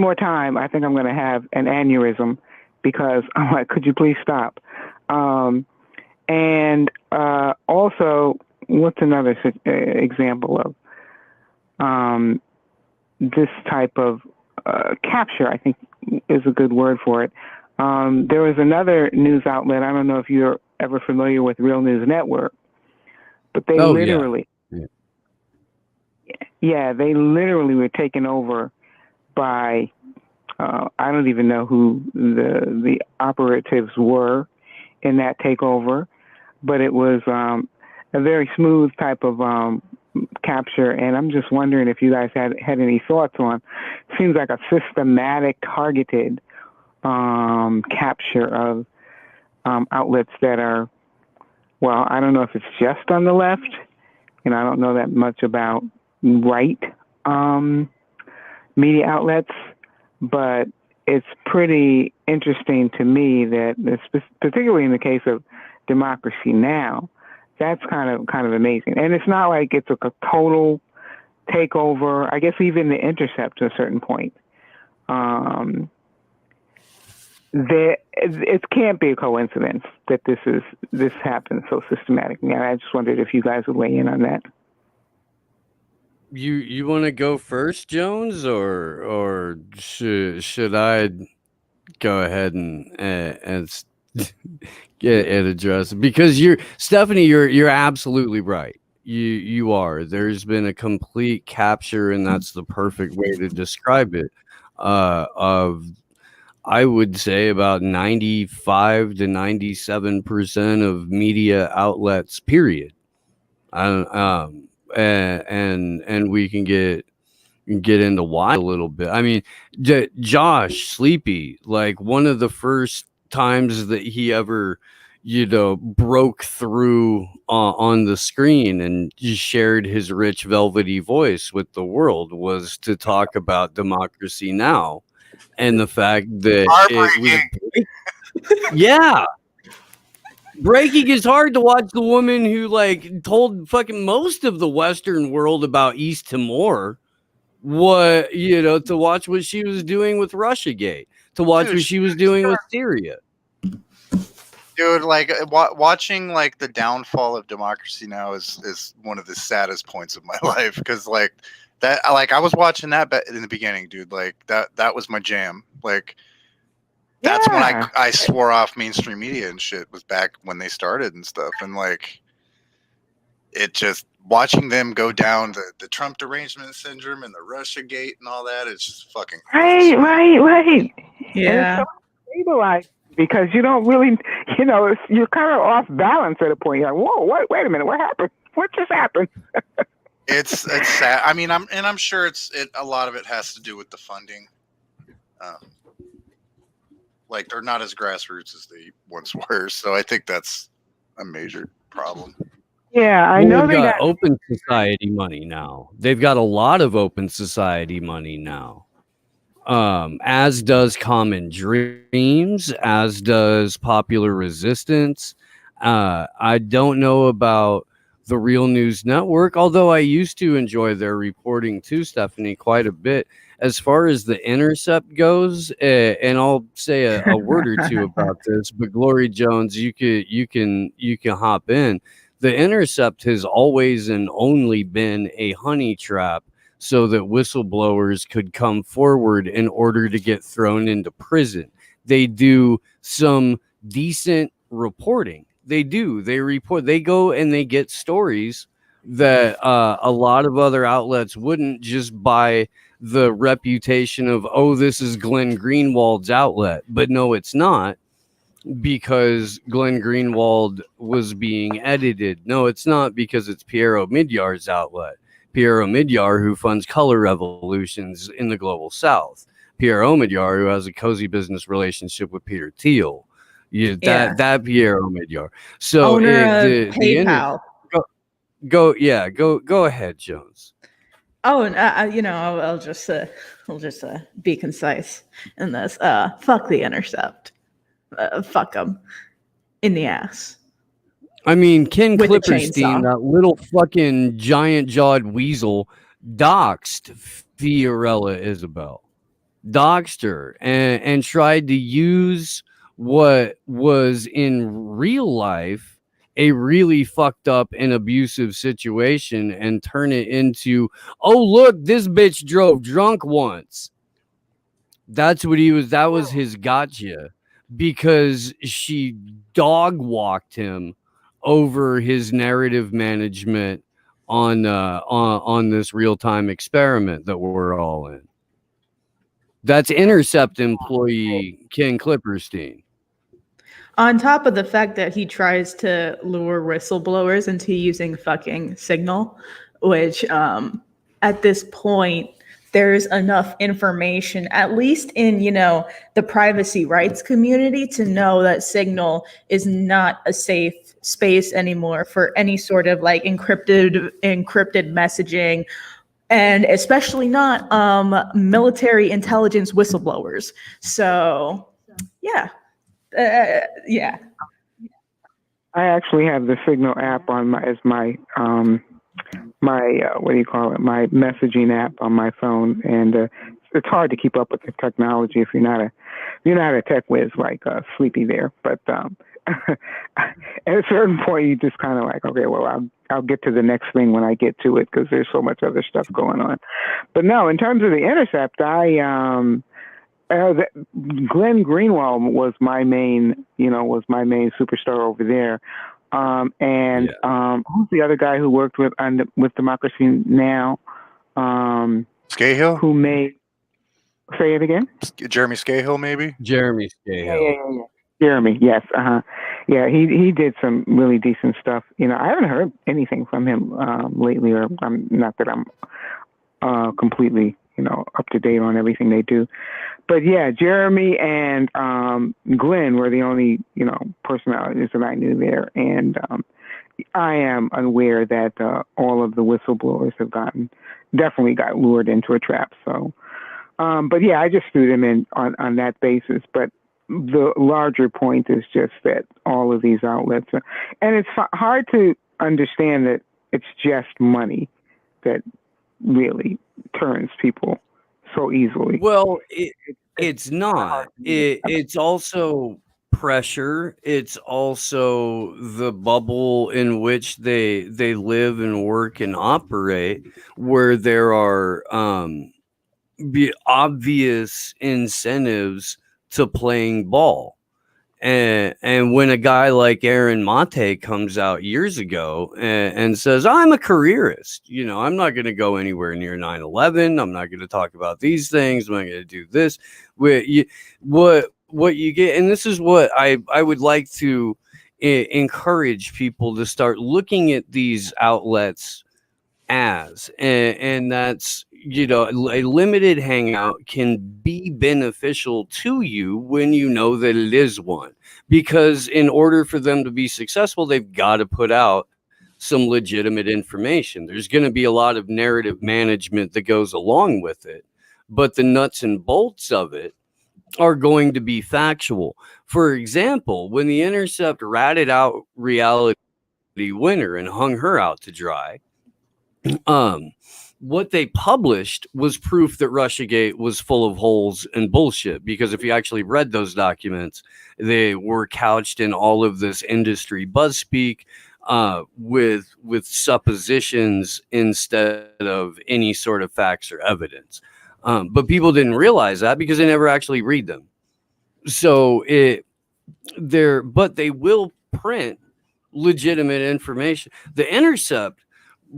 Speaker 8: more time, I think I'm going to have an aneurysm because I'm like, could you please stop? And also, what's another example of this type of capture, I think is a good word for it. There was another news outlet. I don't know if you're ever familiar with Real News Network, but they literally, they literally were taken over by, I don't even know who the operatives were in that takeover, but it was a very smooth type of capture, and I'm just wondering if you guys had any thoughts on. Seems like a systematic, targeted capture of outlets that are, well, I don't know if it's just on the left, and I don't know that much about right media outlets, but it's pretty interesting to me that, particularly in the case of Democracy Now!, that's kind of amazing. And it's not like it's a total takeover. I guess even The Intercept to a certain point. It can't be a coincidence that this happens so systematically. And I just wondered if you guys would weigh in on that.
Speaker 2: You want to go first, Jones, or should I go ahead and get it addressed? Because Stephanie, you're absolutely right. You are. There's been a complete capture, and that's the perfect way to describe it. Of, I would say, about 95 to 97% of media outlets. Period. And we can get into why a little bit. I mean, Josh Sleepy, like one of the first times that he ever, broke through on the screen and shared his rich velvety voice with the world was to talk about Democracy Now! And the fact that it was breaking is hard to watch the woman who told fucking most of the Western world about East Timor, to watch what she was doing with Russiagate, to watch what she was doing with Syria.
Speaker 5: Dude, watching the downfall of Democracy Now! is one of the saddest points of my life, because I was watching that in the beginning, dude. That was my jam. That's when I swore off mainstream media and shit, was back when they started and stuff. And it just, watching them go down the Trump derangement syndrome and the Russiagate and all that, it's just fucking gross.
Speaker 8: Right.
Speaker 1: Yeah.
Speaker 8: And it's so stabilized because you don't really, you're kind of off balance at a point. You're like, whoa, wait a minute, what happened? What just happened?
Speaker 5: It's sad. I mean, I'm sure a lot of it has to do with the funding. They're not as grassroots as they once were, so I think that's a major problem.
Speaker 8: Yeah, I
Speaker 2: Well,
Speaker 8: know
Speaker 2: they've
Speaker 8: they
Speaker 2: got
Speaker 8: got.
Speaker 2: open society money now. They've got a lot of open society money now. As does Common Dreams, as does Popular Resistance. I don't know about the Real News Network, although I used to enjoy their reporting too, Stephanie, quite a bit. As far as the Intercept goes, and I'll say a word or two about this, but Glory Jones, you can hop in. The Intercept has always and only been a honey trap so that whistleblowers could come forward in order to get thrown into prison. They do some decent reporting. They do. They report. They go and they get stories that a lot of other outlets wouldn't, just by the reputation of, oh, this is Glenn Greenwald's outlet. But no, it's not, because Glenn Greenwald was being edited. No, it's not, because it's Piero Midyar's outlet. Piero Midyar, who funds color revolutions in the global south. Piero Midyar, who has a cozy business relationship with Peter Thiel. That Piero Midyar. So
Speaker 1: Owner of
Speaker 2: the
Speaker 1: PayPal.
Speaker 2: go ahead, Jones.
Speaker 1: Oh, and I'll just be concise in this. Fuck the Intercept. Fuck them in the ass.
Speaker 2: I mean, Ken
Speaker 1: With a
Speaker 2: Clipperstein,
Speaker 1: chainsaw.
Speaker 2: that little fucking giant-jawed weasel, doxed Fiorella Isabel. Doxed her and tried to use what was in real life a really fucked up and abusive situation and turn it into, oh, look, this bitch drove drunk once. That's what he was. That was his gotcha, because she dog walked him over his narrative management on this real time experiment that we're all in. That's Intercept employee Ken Clipperstein.
Speaker 1: On top of the fact that he tries to lure whistleblowers into using fucking Signal, which at this point, there's enough information, at least in, the privacy rights community, to know that Signal is not a safe space anymore for any sort of like encrypted messaging, and especially not military intelligence whistleblowers. So, yeah. Yeah.
Speaker 8: I actually have the Signal app on my what do you call it? My messaging app on my phone, and it's hard to keep up with the technology if you're not a tech whiz like Sleepy there. But at a certain point, you just kind of like, okay, well, I'll get to the next thing when I get to it, because there's so much other stuff going on. But no, in terms of the Intercept, Glenn Greenwald was my main superstar over there. Who's the other guy who worked with Democracy Now?
Speaker 5: Scahill?
Speaker 8: Who made? Say it again.
Speaker 5: Jeremy Scahill, maybe.
Speaker 2: Jeremy Scahill.
Speaker 8: Yeah. Jeremy, yes, yeah. He did some really decent stuff. I haven't heard anything from him lately, or I'm not that I'm completely up to date on everything they do. But yeah, Jeremy and Glenn were the only, personalities that I knew there. And I am aware that all of the whistleblowers have definitely got lured into a trap. So, but yeah, I just threw them in on that basis. But the larger point is just that all of these outlets and it's hard to understand that it's just money that really turns people so easily.
Speaker 2: Well, it's not. It's also pressure. It's also the bubble in which they live and work and operate, where there are obvious incentives to playing ball. And when a guy like Aaron Mate comes out years ago and says, I'm a careerist, I'm not going to go anywhere near 9/11. I'm not going to talk about these things. I'm not going to do this. What you get, and this is what I would like to encourage people to start looking at these outlets as, and that's, a limited hangout can be beneficial to you when you know that it is one, because in order for them to be successful, they've got to put out some legitimate information. There's going to be a lot of narrative management that goes along with it, but the nuts and bolts of it are going to be factual. For example, when The Intercept ratted out Reality Winner and hung her out to dry, what they published was proof that Russiagate was full of holes and bullshit, because if you actually read those documents, they were couched in all of this industry buzzspeak, with suppositions instead of any sort of facts or evidence. But people didn't realize that because they never actually read them. So but they will print legitimate information. The Intercept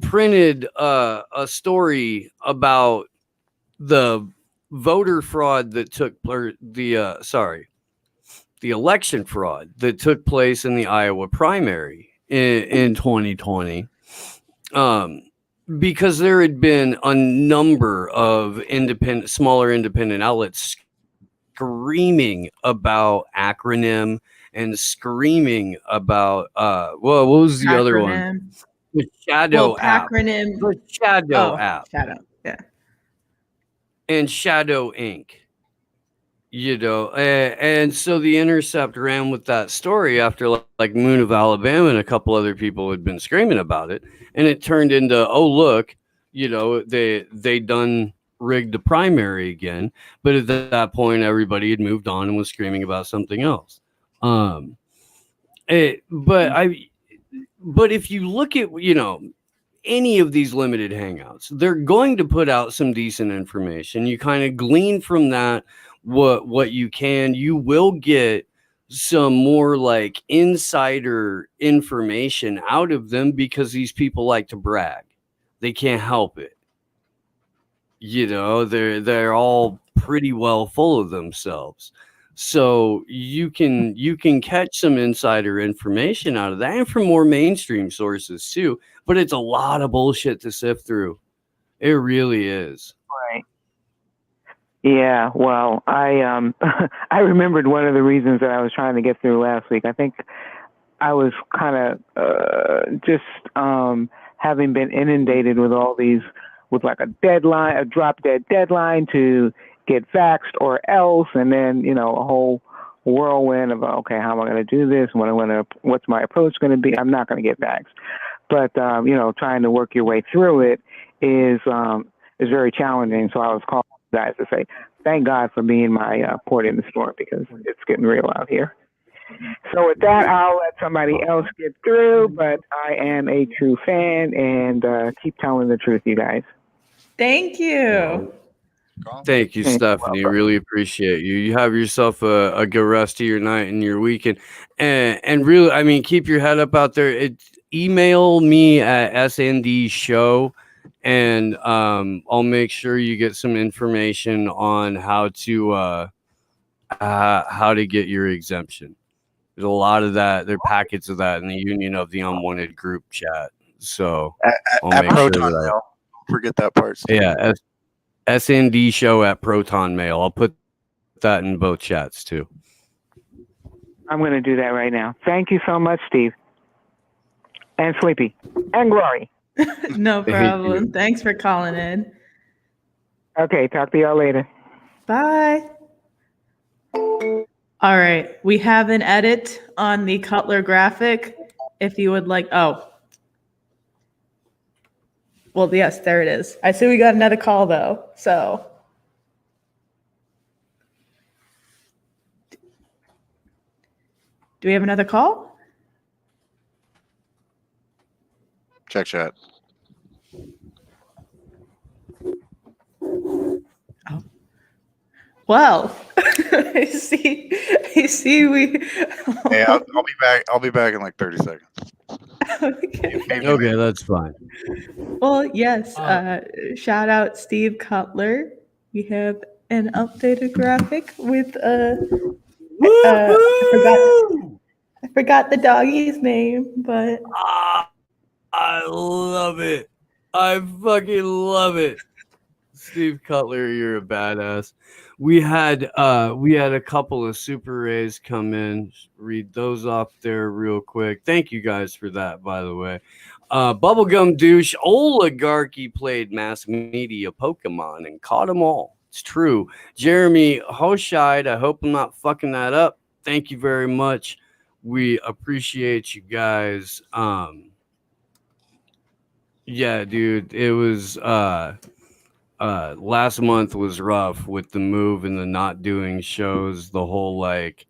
Speaker 2: printed a story about the voter fraud that took the election fraud that took place in the Iowa primary in 2020, because there had been a number of smaller independent outlets screaming about acronym and screaming about what was the other one? The Shadow app.
Speaker 1: Acronym.
Speaker 2: The Shadow app.
Speaker 1: Shadow. Yeah.
Speaker 2: And Shadow Inc. And so the Intercept ran with that story after like Moon of Alabama and a couple other people had been screaming about it, and it turned into, oh look, they done rigged the primary again. But at that point, everybody had moved on and was screaming about something else. But if you look at any of these limited hangouts, they're going to put out some decent information. You kind of glean from that what you can. You will get some more like insider information out of them because these people like to brag. They can't help it. They're all pretty well full of themselves. So you can catch some insider information out of that, and from more mainstream sources too. But it's a lot of bullshit to sift through. It really is.
Speaker 8: Right. Yeah. Well, I I remembered one of the reasons that I was trying to get through last week. I think I was kind of just having been inundated with all these, with like a deadline, a drop dead deadline to get vaxxed or else, and then a whole whirlwind of, okay, how am I going to do this? What's my approach going to be? I'm not going to get vaxxed, but trying to work your way through it is very challenging. So I was calling you guys to say thank God for being my port in the storm, because it's getting real out here. So with that, I'll let somebody else get through, but I am a true fan, and keep telling the truth, you guys.
Speaker 1: Thank you.
Speaker 2: Thank you, Stephanie. Really appreciate you. You have yourself a good rest of your night and your weekend. And really, I mean, keep your head up out there. Email me at SNDShow, and I'll make sure you get some information on how to get your exemption. There's a lot of that. There are packets of that in the Union of the Unwanted group chat. So I'll make sure
Speaker 5: Proton
Speaker 2: that.
Speaker 5: Mail. Forget that part. Steve.
Speaker 2: Yeah, SND Show at Proton Mail. I'll put that in both chats too.
Speaker 8: I'm going to do that right now. Thank you so much, Steve. And Sleepy. And Glory.
Speaker 1: No problem. Thanks for calling in.
Speaker 8: Okay, talk to y'all later.
Speaker 1: Bye. All right. We have an edit on the Cutler graphic. If you would like. Oh. Well, yes, there it is. I see we got another call, though. So. Do we have another call?
Speaker 5: Check chat.
Speaker 1: Oh. Well, I see we.
Speaker 5: Hey, I'll be back. I'll be back in like 30 seconds.
Speaker 2: Okay, that's fine.
Speaker 1: Well, yes. Shout out Steve Cutler. We have an updated graphic with I forgot the doggy's name, but
Speaker 2: I love it. I fucking love it. Steve Cutler, you're a badass. We had a couple of super rays come in. Read those off there real quick. Thank you guys for that, by the way. Bubblegum douche oligarchy played mass media Pokemon and caught them all. It's true. Jeremy Hoshide, I hope I'm not fucking that up. Thank you very much. We appreciate you guys. Yeah, dude, it was last month was rough with the move and the not doing shows. The whole like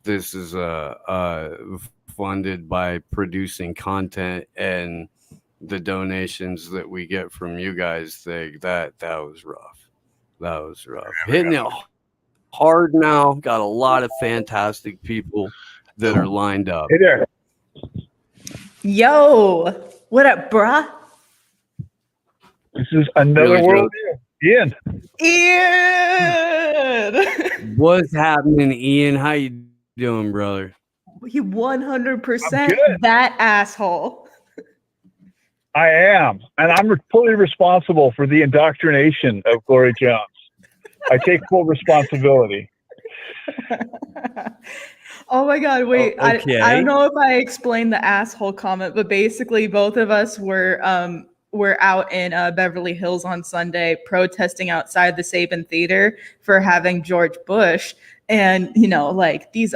Speaker 2: this is funded by producing content and the donations that we get from you guys thing that was rough. That was rough. Hitting it hard now. Got a lot of fantastic people that are lined up.
Speaker 9: Hey there.
Speaker 1: Yo, what up, bruh?
Speaker 9: This is another
Speaker 2: Really
Speaker 9: world. Ian.
Speaker 1: Ian!
Speaker 2: What's happening, Ian? How you doing, brother?
Speaker 1: He 100%
Speaker 9: I'm good.
Speaker 1: that asshole.
Speaker 9: I am. And I'm fully responsible for the indoctrination of Glory Jones. I take full responsibility.
Speaker 1: Oh my God, wait.
Speaker 2: Oh, okay.
Speaker 1: I don't know if I explained the asshole comment, but basically both of us were out in Beverly Hills on Sunday protesting outside the Saban Theater for having George Bush. And, you know, like these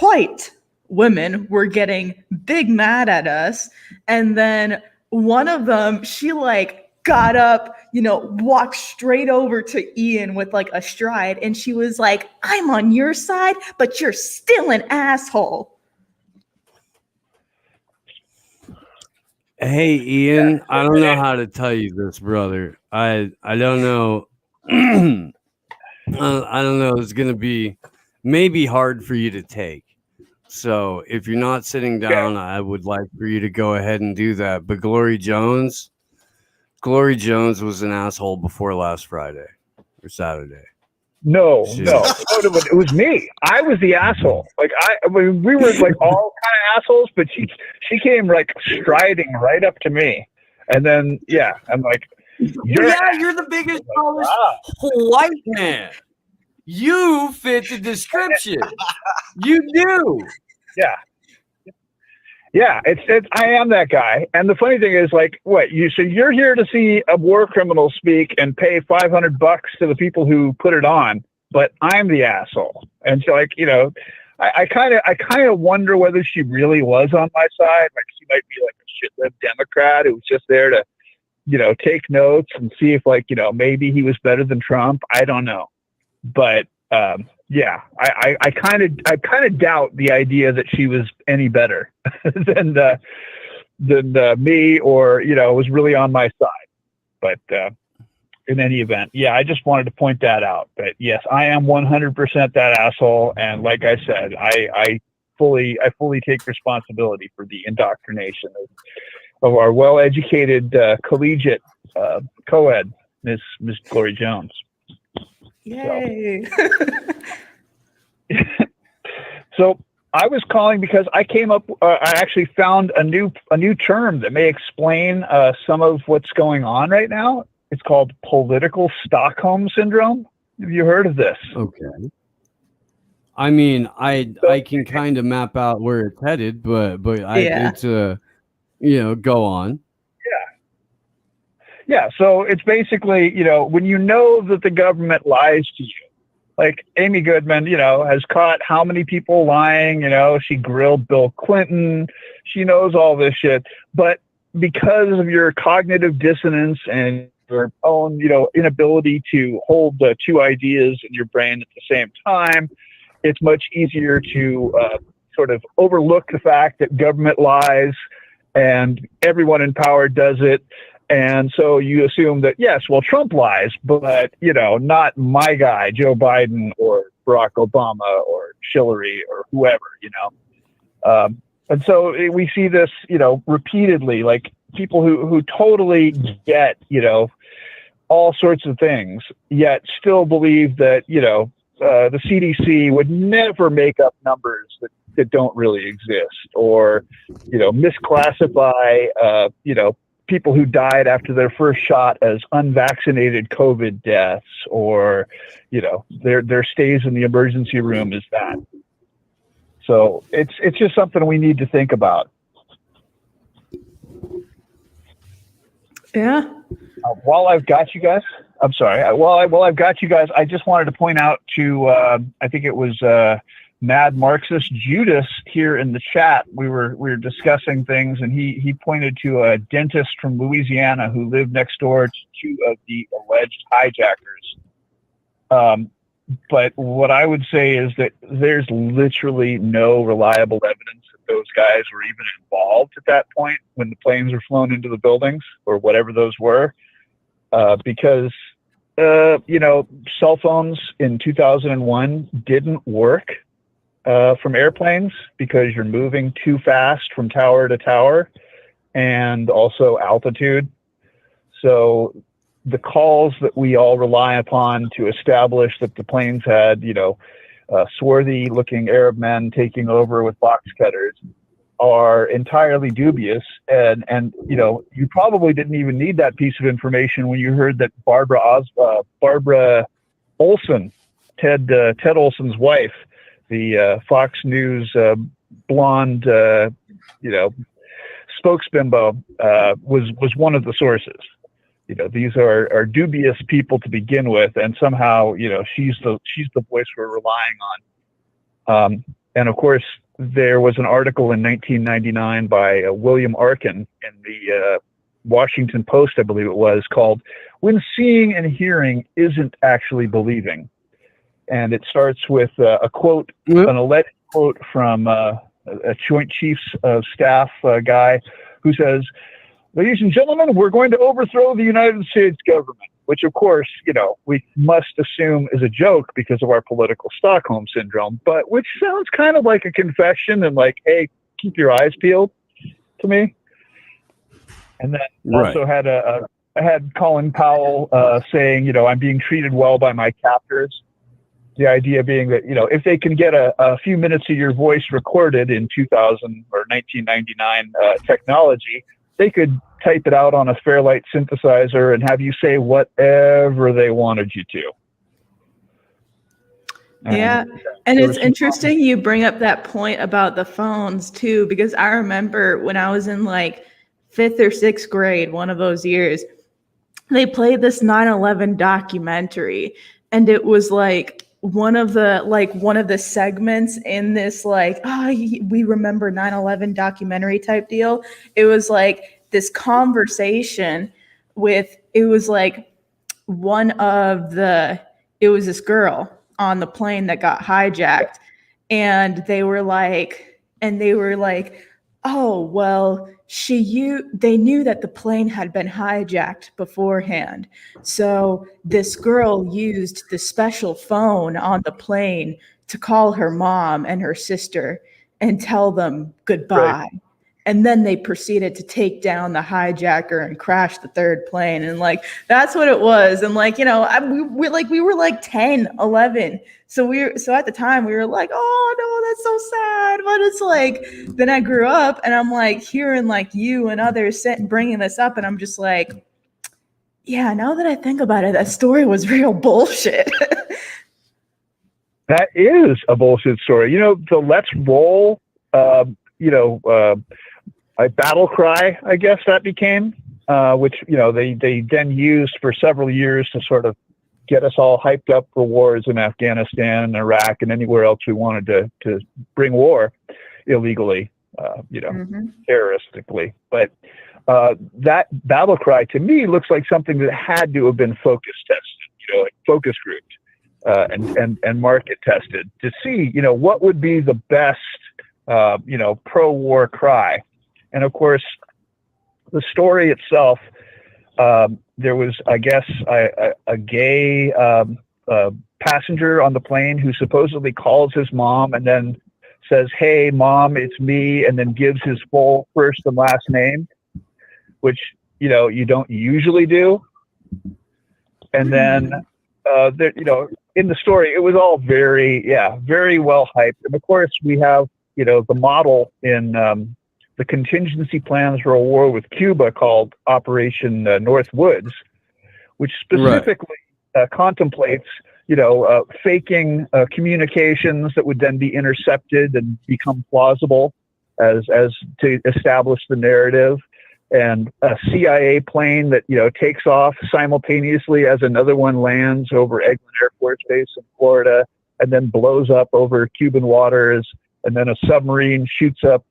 Speaker 1: white women were getting big mad at us. And then one of them, she like got up, you know, walked straight over to Ian with like a stride. And she was like, I'm on your side, but you're still an asshole.
Speaker 2: Hey, Ian, I don't know how to tell you this, brother. I don't know. I don't know. It's going to be maybe hard for you to take. So if you're not sitting down, I would like for you to go ahead and do that. But Glory Jones was an asshole before last Friday or Saturday.
Speaker 9: No, it was me. I was the asshole. Like we were like all kind of assholes, but she came like striding right up to me, and then I'm like,
Speaker 2: you're the biggest white man. You fit the description. You do.
Speaker 9: Yeah, it's I am that guy. And the funny thing is, like, so you're here to see a war criminal speak and pay $500 to the people who put it on, but I'm the asshole. And so, like, you know, I kind of wonder whether she really was on my side. Like, she might be like a shitlib Democrat who was just there to, you know, take notes and see if, like, you know, maybe he was better than Trump. I don't know, but I kind of doubt the idea that she was any better than me, or, you know, was really on my side. But in any event, I just wanted to point that out. But yes, I am 100% that asshole, and like I said, I fully take responsibility for the indoctrination of our well-educated collegiate co-ed, Miss Glory Jones.
Speaker 1: Yay.
Speaker 9: So I was calling because I came up. I actually found a new term that may explain some of what's going on right now. It's called political Stockholm syndrome. Have you heard of this?
Speaker 2: Okay. I mean, I can kind of map out where it's headed, but it's you know, go on.
Speaker 9: Yeah. So it's basically, you know, when you know that the government lies to you. Like Amy Goodman, you know, has caught how many people lying, you know, she grilled Bill Clinton. She knows all this shit. But because of your cognitive dissonance and your own, you know, inability to hold the two ideas in your brain at the same time, it's much easier to sort of overlook the fact that government lies and everyone in power does it. And so you assume that, yes, well, Trump lies, but, you know, not my guy, Joe Biden or Barack Obama or Hillary or whoever, you know. And so we see this, you know, repeatedly, like people who totally get, you know, all sorts of things, yet still believe that, you know, the CDC would never make up numbers that don't really exist, or, you know, misclassify, you know, people who died after their first shot as unvaccinated COVID deaths, or, you know, their stays in the emergency room is that. So it's just something we need to think about.
Speaker 1: Yeah.
Speaker 9: While I've got you guys, I'm sorry. While I've got you guys, I just wanted to point out to I think it was Mad Marxist Judas here in the chat. We were discussing things, and he pointed to a dentist from Louisiana who lived next door to two of the alleged hijackers. But what I would say is that there's literally no reliable evidence that those guys were even involved at that point when the planes were flown into the buildings or whatever those were, because you know, cell phones in 2001 didn't work from airplanes because you're moving too fast from tower to tower, and also altitude. So the calls that we all rely upon to establish that the planes had, you know, swarthy looking Arab men taking over with box cutters are entirely dubious. And you know, you probably didn't even need that piece of information when you heard that Barbara Olson, Ted Olson's wife, the Fox News blonde, you know, spokesbimbo, was one of the sources. You know, these are dubious people to begin with, and somehow, you know, she's the voice we're relying on. And of course, there was an article in 1999 by William Arkin in the Washington Post, I believe it was, called "When Seeing and Hearing Isn't Actually Believing," and it starts with a quote, an alleged quote from a Joint Chiefs of Staff guy who says, "Ladies and gentlemen, we're going to overthrow the United States government," which, of course, you know, we must assume is a joke because of our political Stockholm syndrome, but which sounds kind of like a confession and like, hey, keep your eyes peeled to me. And then also had I had Colin Powell saying, you know, "I'm being treated well by my captors." The idea being that, you know, if they can get a few minutes of your voice recorded in 2000 or 1999 technology, they could type it out on a Fairlight synthesizer and have you say whatever they wanted you to.
Speaker 1: Yeah. And it's interesting you bring up that point about the phones too, because I remember when I was in like 5th or 6th grade, one of those years, they played this 9/11 documentary, and it was like one of the segments in this, like, oh, we remember 9/11 documentary type deal. It was like this conversation with, it was like it was this girl on the plane that got hijacked, and they were like, oh, well, they knew that the plane had been hijacked beforehand. So this girl used the special phone on the plane to call her mom and her sister and tell them goodbye. Right. And then they proceeded to take down the hijacker and crash the third plane. And like, that's what it was. And like, you know, we were like 10, 11. So at the time we were like, oh no, that's so sad. But it's like, then I grew up and I'm like hearing like you and others bringing this up. And I'm just like, yeah, now that I think about it, that story was real bullshit.
Speaker 9: That is a bullshit story. You know, the Let's Roll, a battle cry, I guess that became, which, you know, they then used for several years to sort of get us all hyped up for wars in Afghanistan and Iraq and anywhere else we wanted to bring war illegally, terroristically. But that battle cry to me looks like something that had to have been focus tested, you know, like focus grouped and market tested to see, you know, what would be the best, pro-war cry. And of course, the story itself, there was, I guess, a gay passenger on the plane who supposedly calls his mom and then says, "Hey, Mom, it's me," and then gives his full first and last name, which, you know, you don't usually do. And then, in the story, it was all very well hyped. And of course, we have, you know, the model in the contingency plans for a war with Cuba called Operation Northwoods, which specifically contemplates, faking communications that would then be intercepted and become plausible as to establish the narrative, and a CIA plane that takes off simultaneously as another one lands over Eglin Air Force Base in Florida, and then blows up over Cuban waters, and then a submarine shoots up,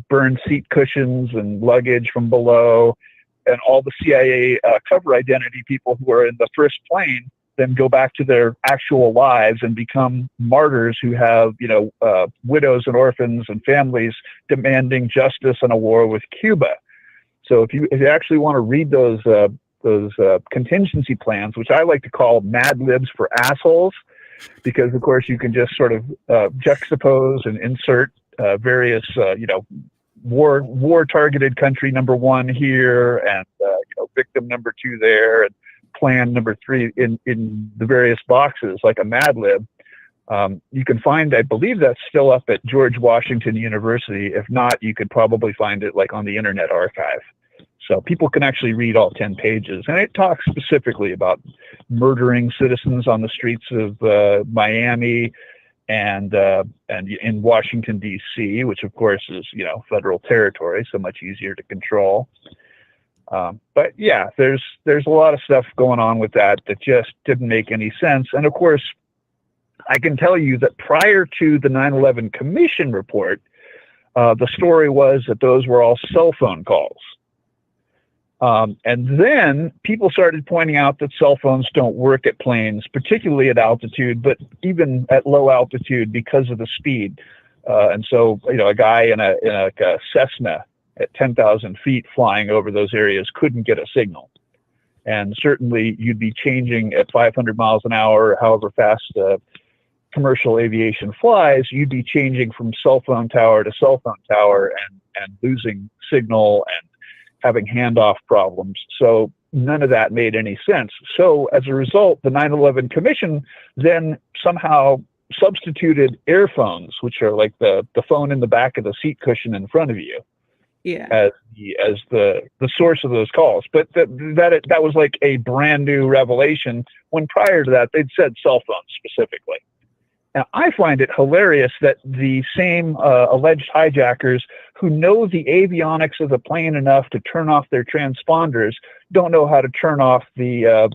Speaker 9: burned seat cushions and luggage from below, and all the CIA cover identity people who are in the first plane then go back to their actual lives and become martyrs who have, widows and orphans and families demanding justice in a war with Cuba. So if you actually want to read those contingency plans, which I like to call Mad Libs for assholes, because of course you can just sort of juxtapose and insert various, war targeted country number 1 here, and victim number 2 there, and plan number 3 in the various boxes like a Mad Lib. You can find, I believe that's still up at George Washington University. If not, you could probably find it like on the Internet Archive. So people can actually read all 10 pages. And it talks specifically about murdering citizens on the streets of Miami and in Washington, D.C., which of course is, federal territory, so much easier to control. But yeah, there's a lot of stuff going on with that just didn't make any sense. And of course, I can tell you that prior to the 9/11 Commission report, the story was that those were all cell phone calls. And then people started pointing out that cell phones don't work at planes, particularly at altitude, but even at low altitude because of the speed. And so, a guy in a Cessna at 10,000 feet flying over those areas couldn't get a signal. And certainly you'd be changing at 500 miles an hour, however fast commercial aviation flies, you'd be changing from cell phone tower to cell phone tower and losing signal and having handoff problems. So none of that made any sense. So as a result, the 9/11 Commission then somehow substituted airphones, which are like the phone in the back of the seat cushion in front of you, as the source of those calls. But that was like a brand new revelation, when prior to that they'd said cell phones specifically. Now, I find it hilarious that the same alleged hijackers who know the avionics of the plane enough to turn off their transponders don't know how to turn off the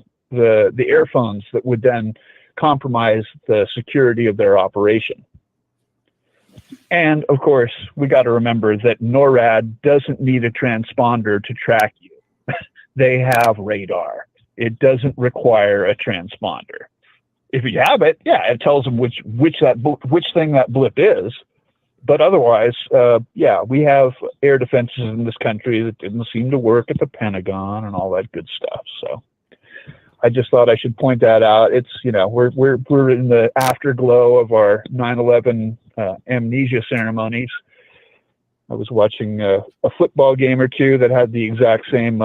Speaker 9: earphones that would then compromise the security of their operation. And of course, we got to remember that NORAD doesn't need a transponder to track you. They have radar. It doesn't require a transponder. If you have it, it tells them which thing that blip is. But otherwise, we have air defenses in this country that didn't seem to work at the Pentagon and all that good stuff. So I just thought I should point that out. It's, we're in the afterglow of our 9/11 amnesia ceremonies. I was watching a football game or two that had the exact same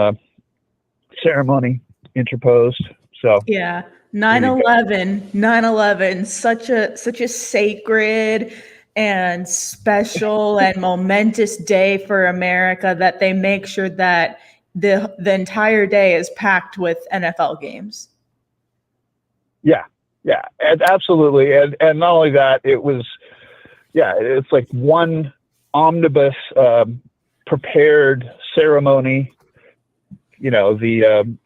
Speaker 9: ceremony interposed. So
Speaker 1: yeah. 9/11, such a sacred and special and momentous day for America that they make sure that the entire day is packed with NFL games.
Speaker 9: Yeah, and absolutely. And not only that, it was, it's like one omnibus prepared ceremony.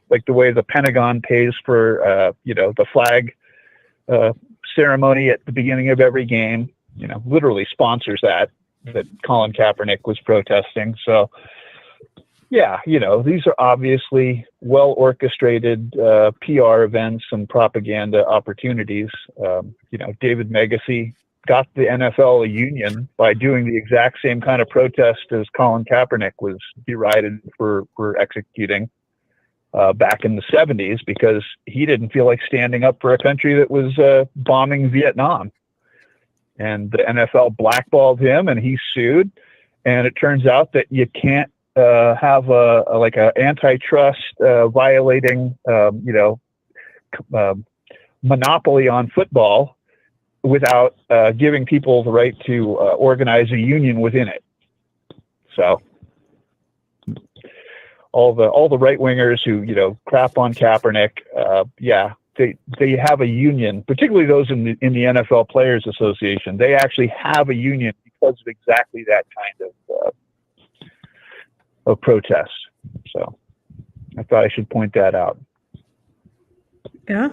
Speaker 9: Like the way the Pentagon pays for, the flag ceremony at the beginning of every game, literally sponsors that Colin Kaepernick was protesting. So, these are obviously well orchestrated PR events and propaganda opportunities. David Megacy got the NFL a union by doing the exact same kind of protest as Colin Kaepernick was derided for executing back in the 70s, because he didn't feel like standing up for a country that was bombing Vietnam. And the NFL blackballed him, and he sued. And it turns out that you can't have a antitrust violating, monopoly on football without giving people the right to organize a union within it. So all the right wingers who crap on Kaepernick, they have a union, particularly those in the NFL Players Association. They actually have a union because of exactly that kind of protest. So I thought I should point that out.
Speaker 1: Yeah.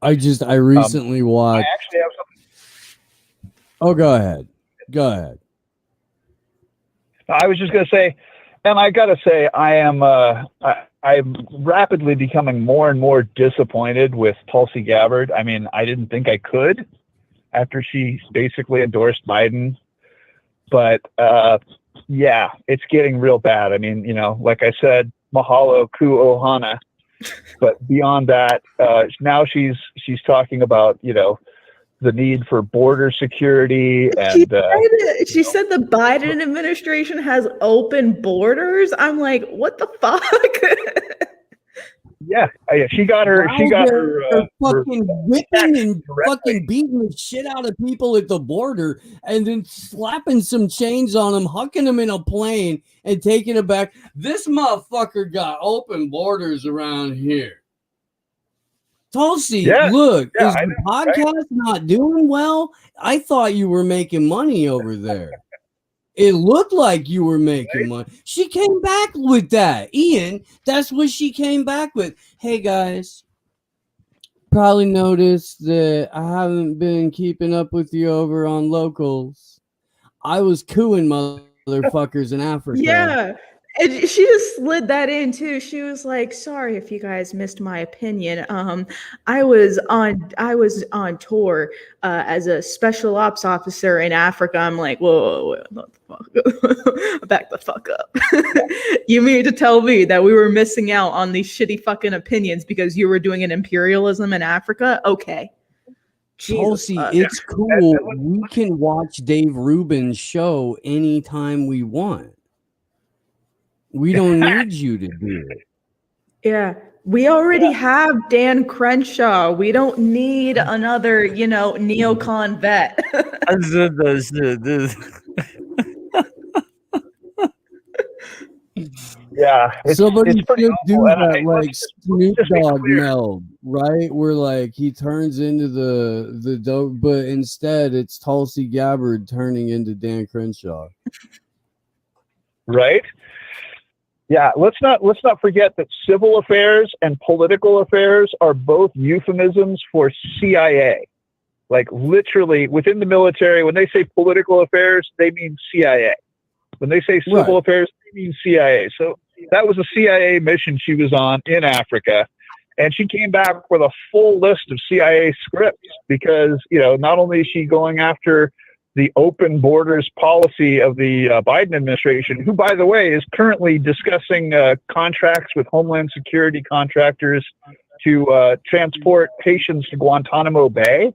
Speaker 2: I recently watched.
Speaker 9: I actually have something.
Speaker 2: Oh, go ahead. Go ahead.
Speaker 9: I was just going to say, and I got to say, I'm rapidly becoming more and more disappointed with Tulsi Gabbard. I mean, I didn't think I could after she basically endorsed Biden, but yeah, it's getting real bad. I mean, like I said, mahalo ku ohana, but beyond that, now she's talking about the need for border security, and
Speaker 1: she said the Biden administration has open borders. I'm like, what the fuck?
Speaker 9: Yeah, she got her.
Speaker 2: Wow,
Speaker 9: She got
Speaker 2: they're
Speaker 9: her.
Speaker 2: fucking whipping and
Speaker 9: directly.
Speaker 2: fucking beating the shit out of people at the border, and then slapping some chains on them, hucking them in a plane, and taking it back. This motherfucker got open borders around here. Tulsi, look, is the podcast not doing well? I thought you were making money over there. It looked like you were making money. She came back with that. Ian, that's what she came back with. Hey, guys, probably noticed that I haven't been keeping up with you over on locals. I was cooing motherfuckers in Africa.
Speaker 1: Yeah. And she just slid that in too. She was like, "Sorry if you guys missed my opinion. I was on tour as a special ops officer in Africa." I'm like, whoa, what the fuck? Back the fuck up. You mean to tell me that we were missing out on these shitty fucking opinions because you were doing an imperialism in Africa? Okay.
Speaker 2: Tulsi, it's cool. We can watch Dave Rubin's show anytime we want. We don't need you to do it.
Speaker 1: Yeah. We already have Dan Crenshaw. We don't need another, neocon vet.
Speaker 9: Yeah,
Speaker 2: somebody
Speaker 9: it's pretty
Speaker 2: should do
Speaker 9: awful.
Speaker 2: that, like Snoop Dogg meld, right? Where like he turns into the dope, but instead it's Tulsi Gabbard turning into Dan Crenshaw.
Speaker 9: Right? Yeah, let's not forget that civil affairs and political affairs are both euphemisms for CIA. Like literally within the military, when they say political affairs, they mean CIA. When they say civil affairs, they mean CIA. So that was a CIA mission she was on in Africa. And she came back with a full list of CIA scripts because, not only is she going after the open borders policy of the Biden administration, who, by the way, is currently discussing contracts with Homeland Security contractors to transport patients to Guantanamo Bay.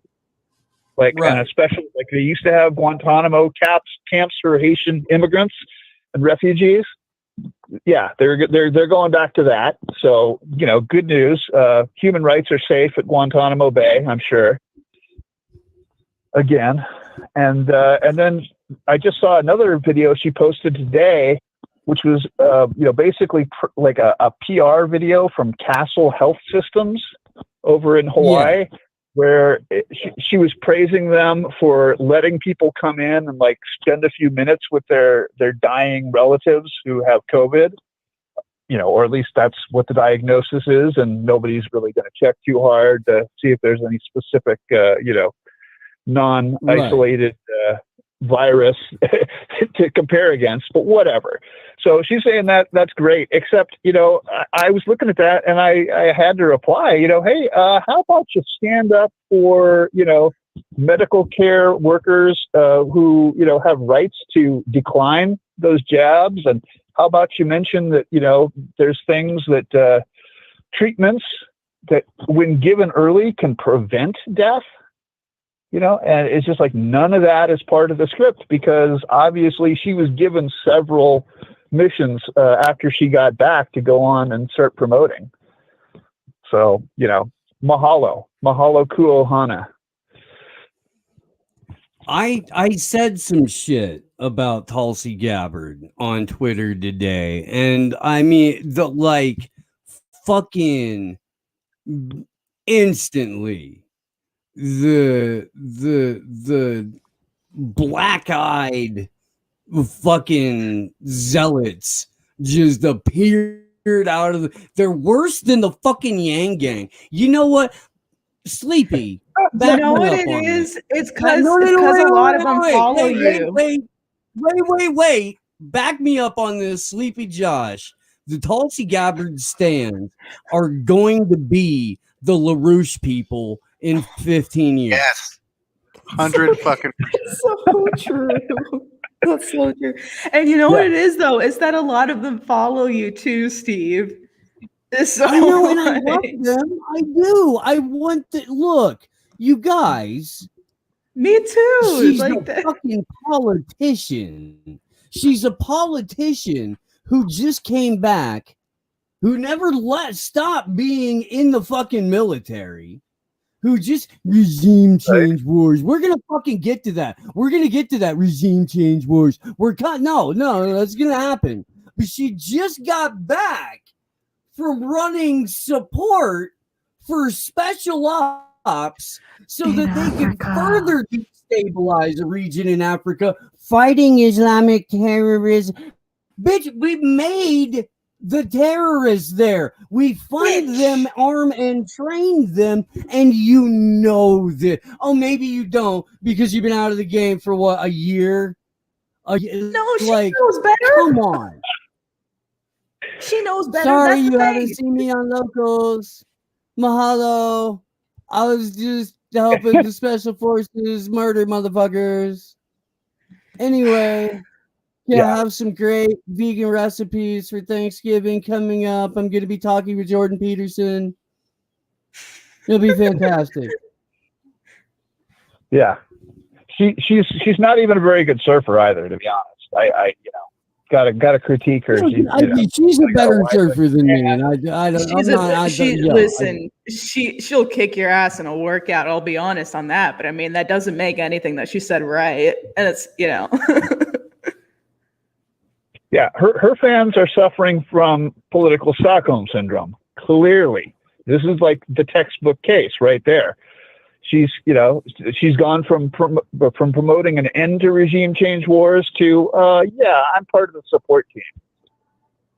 Speaker 9: And especially like they used to have Guantanamo camps for Haitian immigrants and refugees. Yeah, they're going back to that. So, good news. Human rights are safe at Guantanamo Bay, I'm sure. Again. And then I just saw another video she posted today, which was, basically like a PR video from Castle Health Systems over in Hawaii, where she was praising them for letting people come in and like spend a few minutes with their dying relatives who have COVID, or at least that's what the diagnosis is. And nobody's really going to check too hard to see if there's any specific, non-isolated virus to compare against, but whatever. So she's saying that that's great, except, I was looking at that and I had to reply, hey, how about you stand up for, medical care workers who, have rights to decline those jabs? And how about you mention that, there's things that treatments that when given early can prevent death? And it's just like none of that is part of the script because obviously she was given several missions after she got back to go on and start promoting. So, mahalo ku ohana.
Speaker 2: I said some shit about Tulsi Gabbard on Twitter today, and I mean the like fucking instantly the black-eyed fucking zealots just appeared out of they're worse than the fucking Yang Gang. You know what? Sleepy.
Speaker 1: You know what it is? It's because a lot of them follow you.
Speaker 2: Wait. Back me up on this, Sleepy Josh. The Tulsi Gabbard stands are going to be the LaRouche people in 15 years.
Speaker 5: Yes. 100 fucking.
Speaker 1: So true. That's so true. And you know what it is, though? It's that a lot of them follow you too, Steve. So
Speaker 2: I know, and I love them. I do. I want to look, you guys.
Speaker 1: Me too.
Speaker 2: She's
Speaker 1: like
Speaker 2: a fucking politician. She's a politician who just came back, who never stopped being in the fucking military, who just regime change wars. We're gonna fucking get to that. We're gonna get to that regime change wars. No, that's gonna happen. But she just got back from running support for special ops so that they could further destabilize a region in Africa, fighting Islamic terrorism. Bitch, we made the terrorists there. We fund them, arm and train them, and you know that. Oh, maybe you don't because you've been out of the game for what, a year?
Speaker 1: No, she knows better.
Speaker 2: Come on.
Speaker 1: She knows better.
Speaker 2: Sorry, you haven't seen me on Locals. Mahalo. I was just helping the special forces murder motherfuckers. Anyway, I have some great vegan recipes for Thanksgiving coming up. I'm going to be talking with Jordan Peterson. It'll be fantastic.
Speaker 9: Yeah, she's not even a very good surfer either, to be honest. I gotta critique her.
Speaker 2: She's a better surfer than me, and
Speaker 1: she'll kick your ass in a workout. I'll be honest on that, but I mean that doesn't make anything that she said right, and it's
Speaker 9: Yeah, her fans are suffering from political Stockholm syndrome. Clearly, this is like the textbook case right there. She's gone from promoting an end to regime change wars to I'm part of the support team.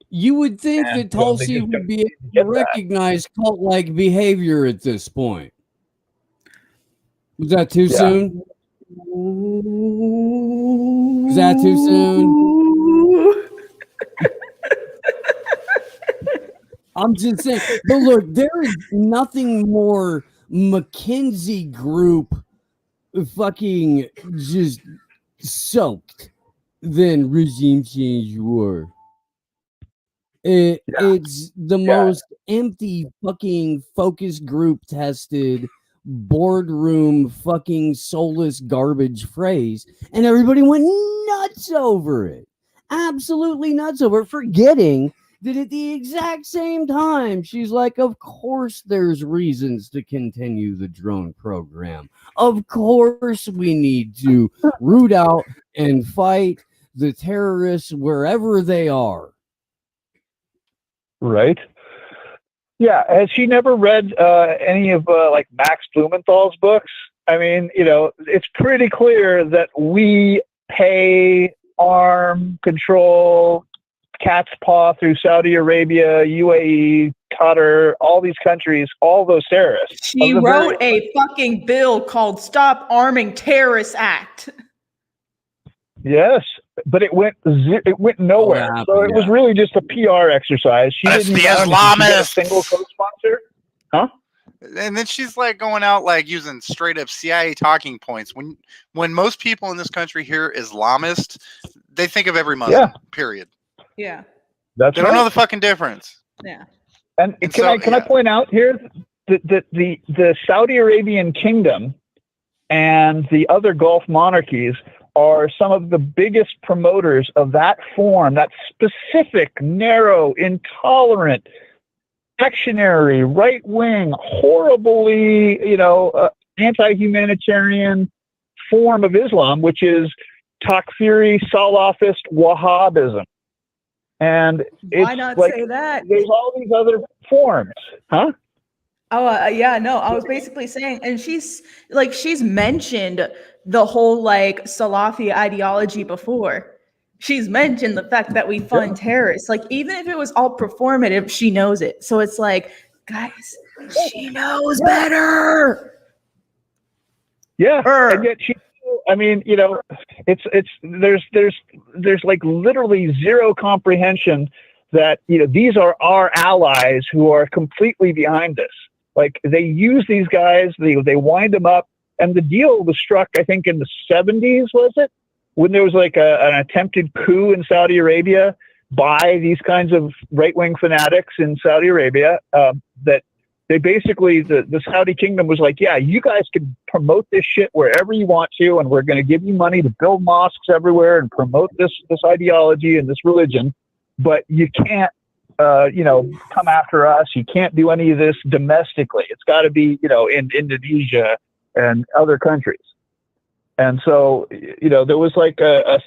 Speaker 2: You would think that Tulsi would be able to recognize cult-like behavior at this point. Was that too soon? Is that too soon? I'm just saying. But look, there is nothing more McKinsey Group fucking just soaked than regime change war. It's the most empty fucking focus group tested boardroom fucking soulless garbage phrase, and everybody went nuts over it. Absolutely nuts over it, forgetting that at the exact same time, she's like, of course there's reasons to continue the drone program. Of course we need to root out and fight the terrorists wherever they are.
Speaker 9: Right. Yeah. Has she never read any of like Max Blumenthal's books? I mean, it's pretty clear that we pay, arm, control, cat's paw through Saudi Arabia, UAE, Qatar, all these countries, all those terrorists.
Speaker 1: She wrote a fucking bill called Stop Arming Terrorists Act.
Speaker 9: Yes, but it went nowhere. So it was really just a PR exercise. She
Speaker 5: That's
Speaker 9: didn't
Speaker 5: the Islamists.
Speaker 9: Get a single co-sponsor. Huh?
Speaker 5: And then she's like going out like using straight up CIA talking points. When most people in this country hear Islamist, they think of every Muslim. Period.
Speaker 1: Yeah.
Speaker 9: They
Speaker 5: don't know the fucking difference.
Speaker 1: Yeah.
Speaker 9: And can I point out here that the Saudi Arabian kingdom and the other Gulf monarchies are some of the biggest promoters of that form, that specific, narrow, intolerant, actionary, right-wing, horribly, anti-humanitarian form of Islam, which is Takfiri, Salafist Wahhabism. And
Speaker 1: Why
Speaker 9: it's
Speaker 1: not
Speaker 9: like
Speaker 1: say that?
Speaker 9: there's all these other forms, huh?
Speaker 1: Oh, yeah, no, I was basically saying, and she's mentioned the whole like Salafi ideology before. She's mentioned the fact that we fund terrorists. Like, even if it was all performative, she knows it. So it's like, guys, she knows better.
Speaker 9: Yeah, and yet she. I mean, you know, there's like literally zero comprehension that, you know, these are our allies who are completely behind this. Like, they use these guys, they wind them up, and the deal was struck, I think, in the 70s, was it? When there was like an attempted coup in Saudi Arabia by these kinds of right-wing fanatics in Saudi Arabia, that they basically, the Saudi kingdom was like, yeah, you guys can promote this shit wherever you want to, and we're going to give you money to build mosques everywhere and promote this ideology and this religion, but you can't, you know, come after us. You can't do any of this domestically. It's got to be, you know, in Indonesia and other countries. And so, you know, there was like a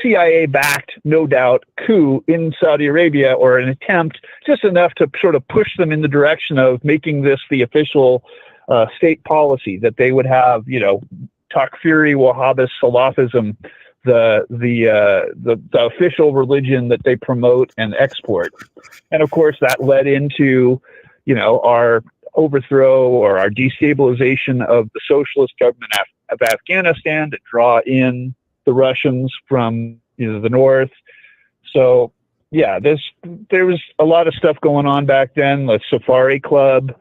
Speaker 9: CIA-backed, no doubt, coup in Saudi Arabia, or an attempt, just enough to sort of push them in the direction of making this the official state policy, that they would have, you know, Takfiri, Wahhabist, Salafism, the official religion that they promote and export. And of course, that led into, you know, our overthrow or our destabilization of the socialist government of Afghanistan to draw in the Russians from, you know, the north. So yeah, there was a lot of stuff going on back then. The Safari Club,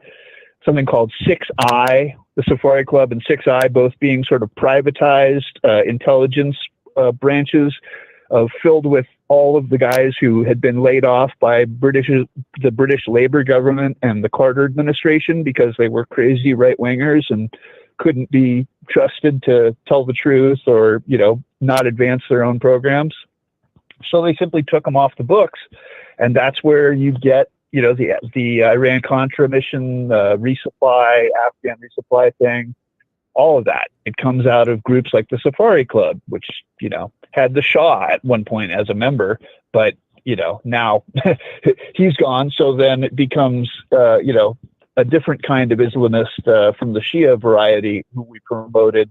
Speaker 9: something called 6i, the Safari Club and 6i, both being sort of privatized intelligence branches filled with all of the guys who had been laid off by the British Labour government and the Carter administration because they were crazy right-wingers and couldn't be trusted to tell the truth or, you know, not advance their own programs. So they simply took them off the books. And that's where you get, you know, the Iran-Contra mission, resupply, Afghan resupply thing, all of that. It comes out of groups like the Safari Club, which, you know, had the Shah at one point as a member, but, you know, now he's gone. So then it becomes, you know, a different kind of Islamist from the Shia variety who we promoted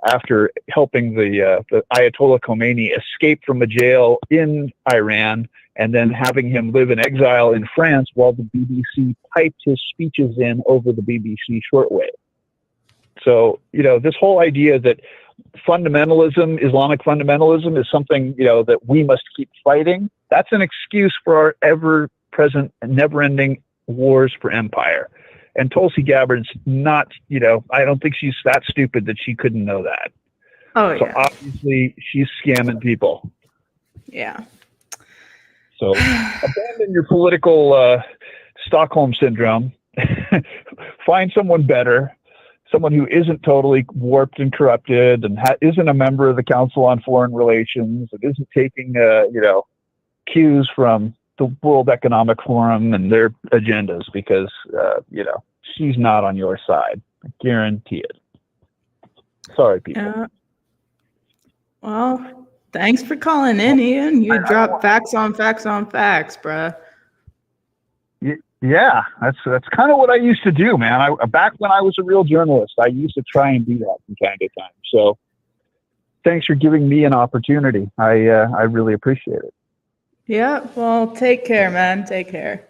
Speaker 9: after helping the Ayatollah Khomeini escape from a jail in Iran and then having him live in exile in France while the BBC piped his speeches in over the BBC shortwave. So, you know, this whole idea that fundamentalism, Islamic fundamentalism, is something, you know, that we must keep fighting, that's an excuse for our ever-present and never-ending wars for empire. And Tulsi Gabbard's not, you know, I don't think she's that stupid that she couldn't know that.
Speaker 1: Oh,
Speaker 9: so
Speaker 1: yeah.
Speaker 9: Obviously, she's scamming people.
Speaker 1: Yeah.
Speaker 9: So abandon your political Stockholm syndrome. Find someone better. Someone who isn't totally warped and corrupted and isn't a member of the Council on Foreign Relations and isn't taking, you know, cues from the World Economic Forum and their agendas, because, you know, she's not on your side. I guarantee it. Sorry, people.
Speaker 1: Well, thanks for calling in, Ian. You dropped facts on facts on facts, bruh.
Speaker 9: Yeah, that's kind of what I used to do, man. Back when I was a real journalist, I used to try and do that from time to time. So thanks for giving me an opportunity. I really appreciate it.
Speaker 1: Yeah, well, take care, man. Take care.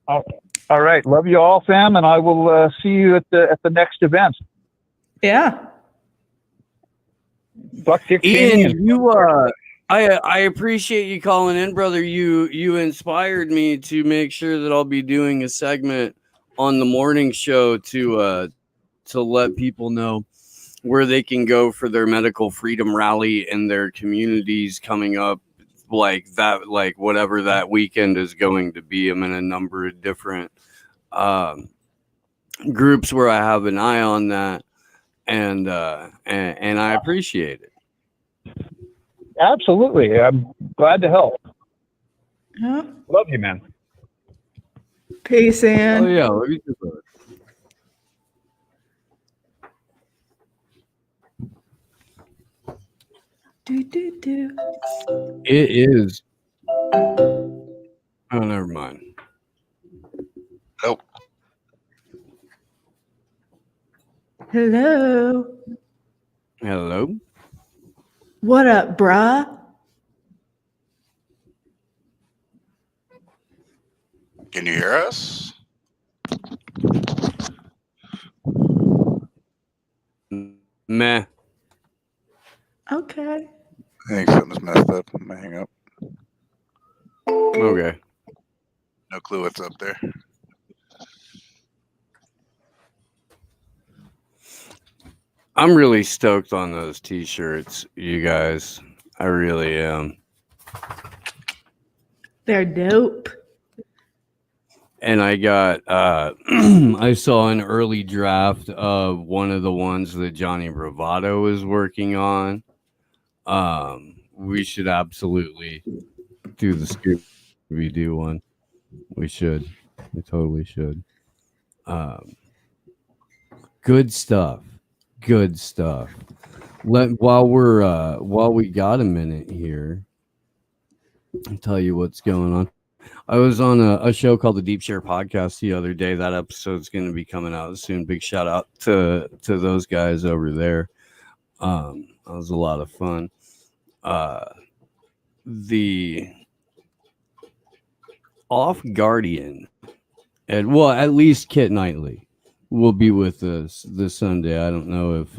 Speaker 9: All right. Love you all, fam, and I will see you at the next event.
Speaker 1: Yeah.
Speaker 9: Buck 15.
Speaker 2: Ian, I appreciate you calling in, brother. You inspired me to make sure that I'll be doing a segment on the morning show to let people know where they can go for their medical freedom rally in their communities coming up, like that, like whatever that weekend is going to be. I'm in a number of different groups where I have an eye on that, and I appreciate it.
Speaker 9: Absolutely. I'm glad to help.
Speaker 1: Yeah.
Speaker 9: Love you, man.
Speaker 1: Peace, Ian.
Speaker 2: Oh yeah, love you too, brother.
Speaker 1: Do, do, do.
Speaker 2: It is. Oh, never mind.
Speaker 5: Nope.
Speaker 1: Hello.
Speaker 2: Hello.
Speaker 1: What up, bruh?
Speaker 5: Can you hear us?
Speaker 2: Meh.
Speaker 1: Okay.
Speaker 5: I think something's messed up. I'm gonna hang up.
Speaker 2: Okay.
Speaker 5: No clue what's up there.
Speaker 2: I'm really stoked on those t-shirts, you guys. I really am.
Speaker 1: They're dope.
Speaker 2: And I got I saw an early draft of one of the ones that Johnny Bravado is working on. We should absolutely do the Scooby-Doo one. We should. We totally should. Good stuff. Good stuff. While we got a minute here, I'll tell you what's going on. I was on a show called the Deep Share Podcast the other day. That episode's going to be coming out soon. Big shout out to those guys over there. That was a lot of fun. The Off Guardian, and well, at least Kit Knightley will be with us this Sunday. I don't know if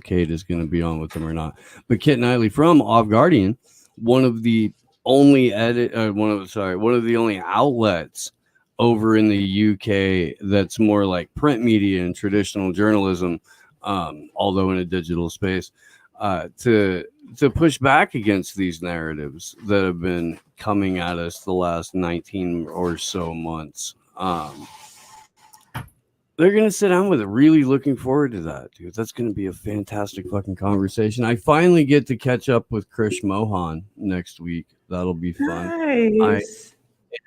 Speaker 2: Kate is going to be on with them or not. But Kit Knightley from Off Guardian, one of the only outlets over in the UK that's more like print media and traditional journalism, although in a digital space, to push back against these narratives that have been coming at us the last 19 or so months. They're going to sit down with it. Really looking forward to that, dude. That's going to be a fantastic fucking conversation. I finally get to catch up with Krish Mohan next week. That'll be fun.
Speaker 1: Nice.
Speaker 2: I'm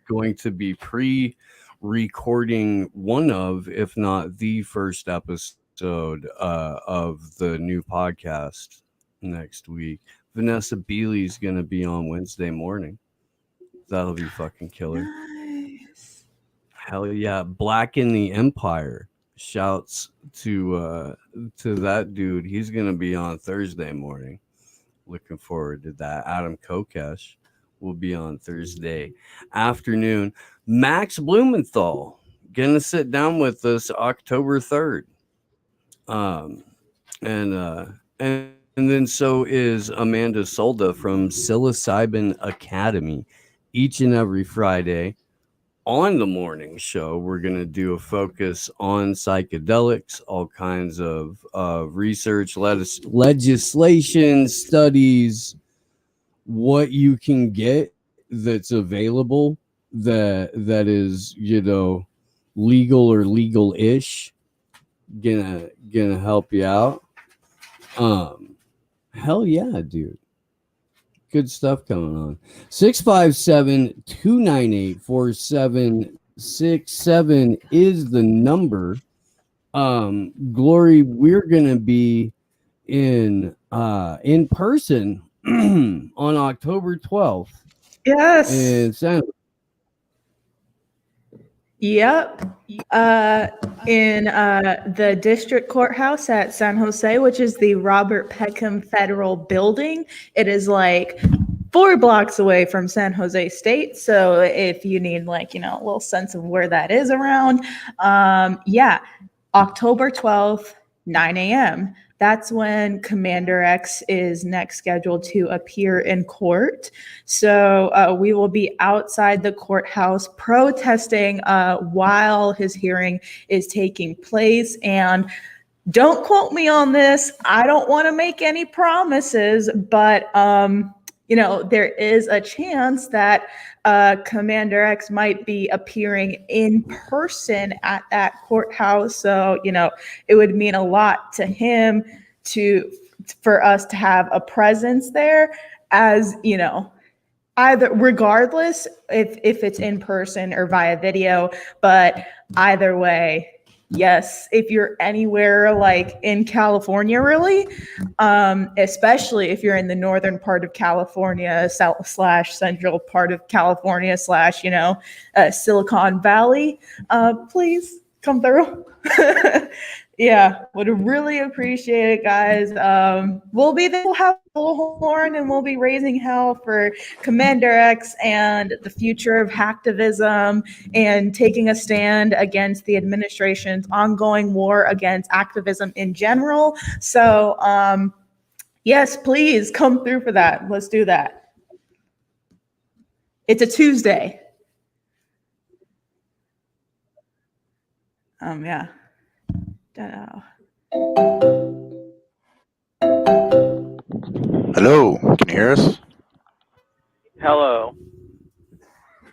Speaker 2: going to be pre-recording one of, if not the first episode of the new podcast next week. Vanessa Beeley's going to be on Wednesday morning. That'll be fucking killer.
Speaker 1: Nice.
Speaker 2: Hell yeah. Black in the Empire. Shouts to that dude. He's gonna be on Thursday morning. Looking forward to that. Adam Kokesh will be on Thursday afternoon. Max Blumenthal gonna sit down with us October 3rd. And then so is Amanda Solda from Psilocybin Academy. Each and every Friday on the morning show, we're going to do a focus on psychedelics, all kinds of research, legislation, studies, what you can get that's available that is, legal or legal-ish, gonna help you out. Hell yeah, dude. Good stuff coming on. 657-298-4767 is the number. Glory, we're gonna be in person on October 12th.
Speaker 1: Yes.
Speaker 2: In San
Speaker 1: Yep. In the district courthouse at San Jose, which is the Robert Peckham Federal Building. It is like 4 blocks away from San Jose State. So if you need a little sense of where that is around, October 12th, 9 a.m. That's when Commander X is next scheduled to appear in court. So we will be outside the courthouse protesting while his hearing is taking place. And don't quote me on this. I don't want to make any promises, but there is a chance that Commander X might be appearing in person at that courthouse. So, it would mean a lot to him for us to have a presence there, as, either regardless if it's in person or via video, but either way, yes, if you're anywhere like in California, really, especially if you're in the northern part of California, / central part of California / Silicon Valley, please come through. Yeah, would really appreciate it, guys. We'll be there. We'll have bullhorn, and we'll be raising hell for Commander X and the future of hacktivism, and taking a stand against the administration's ongoing war against activism in general. So, yes, please come through for that. Let's do that. It's a Tuesday. Yeah.
Speaker 5: Hello, can you hear us?
Speaker 10: Hello.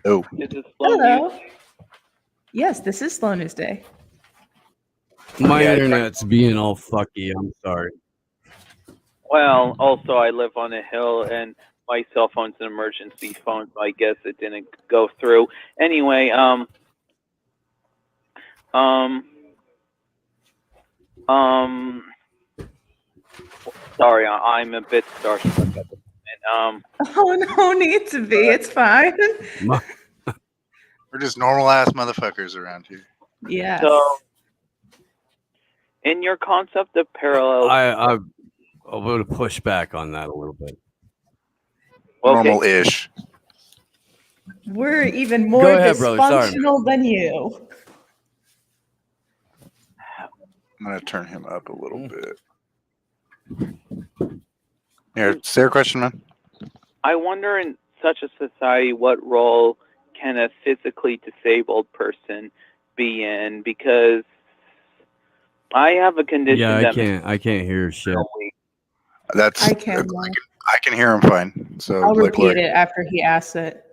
Speaker 5: Oh.
Speaker 10: Is this Slow
Speaker 1: Hello.
Speaker 10: News?
Speaker 1: Yes, this is Slow News Day.
Speaker 2: My internet's being all fucky. I'm sorry.
Speaker 10: Well, also I live on a hill and my cell phone's an emergency phone, so I guess it didn't go through. Anyway, sorry, I'm a bit starstruck at the moment.
Speaker 1: Oh, no need to be. It's fine.
Speaker 5: We're just normal ass motherfuckers around here.
Speaker 1: Yes.
Speaker 10: So, in your concept of parallel,
Speaker 2: I'm going to push back on that a little bit.
Speaker 5: Normal-ish.
Speaker 1: We're even more
Speaker 2: Go ahead, brother. Sorry.
Speaker 1: dysfunctional than you.
Speaker 5: I'm going to turn him up a little bit. Here, say your question, man.
Speaker 10: I wonder in such a society what role can a physically disabled person be in, because I have a condition
Speaker 2: Yeah,
Speaker 10: that
Speaker 2: I can't hear shit.
Speaker 5: That's
Speaker 1: I can.
Speaker 5: I can hear him fine. So
Speaker 1: I'll repeat it after he asks it.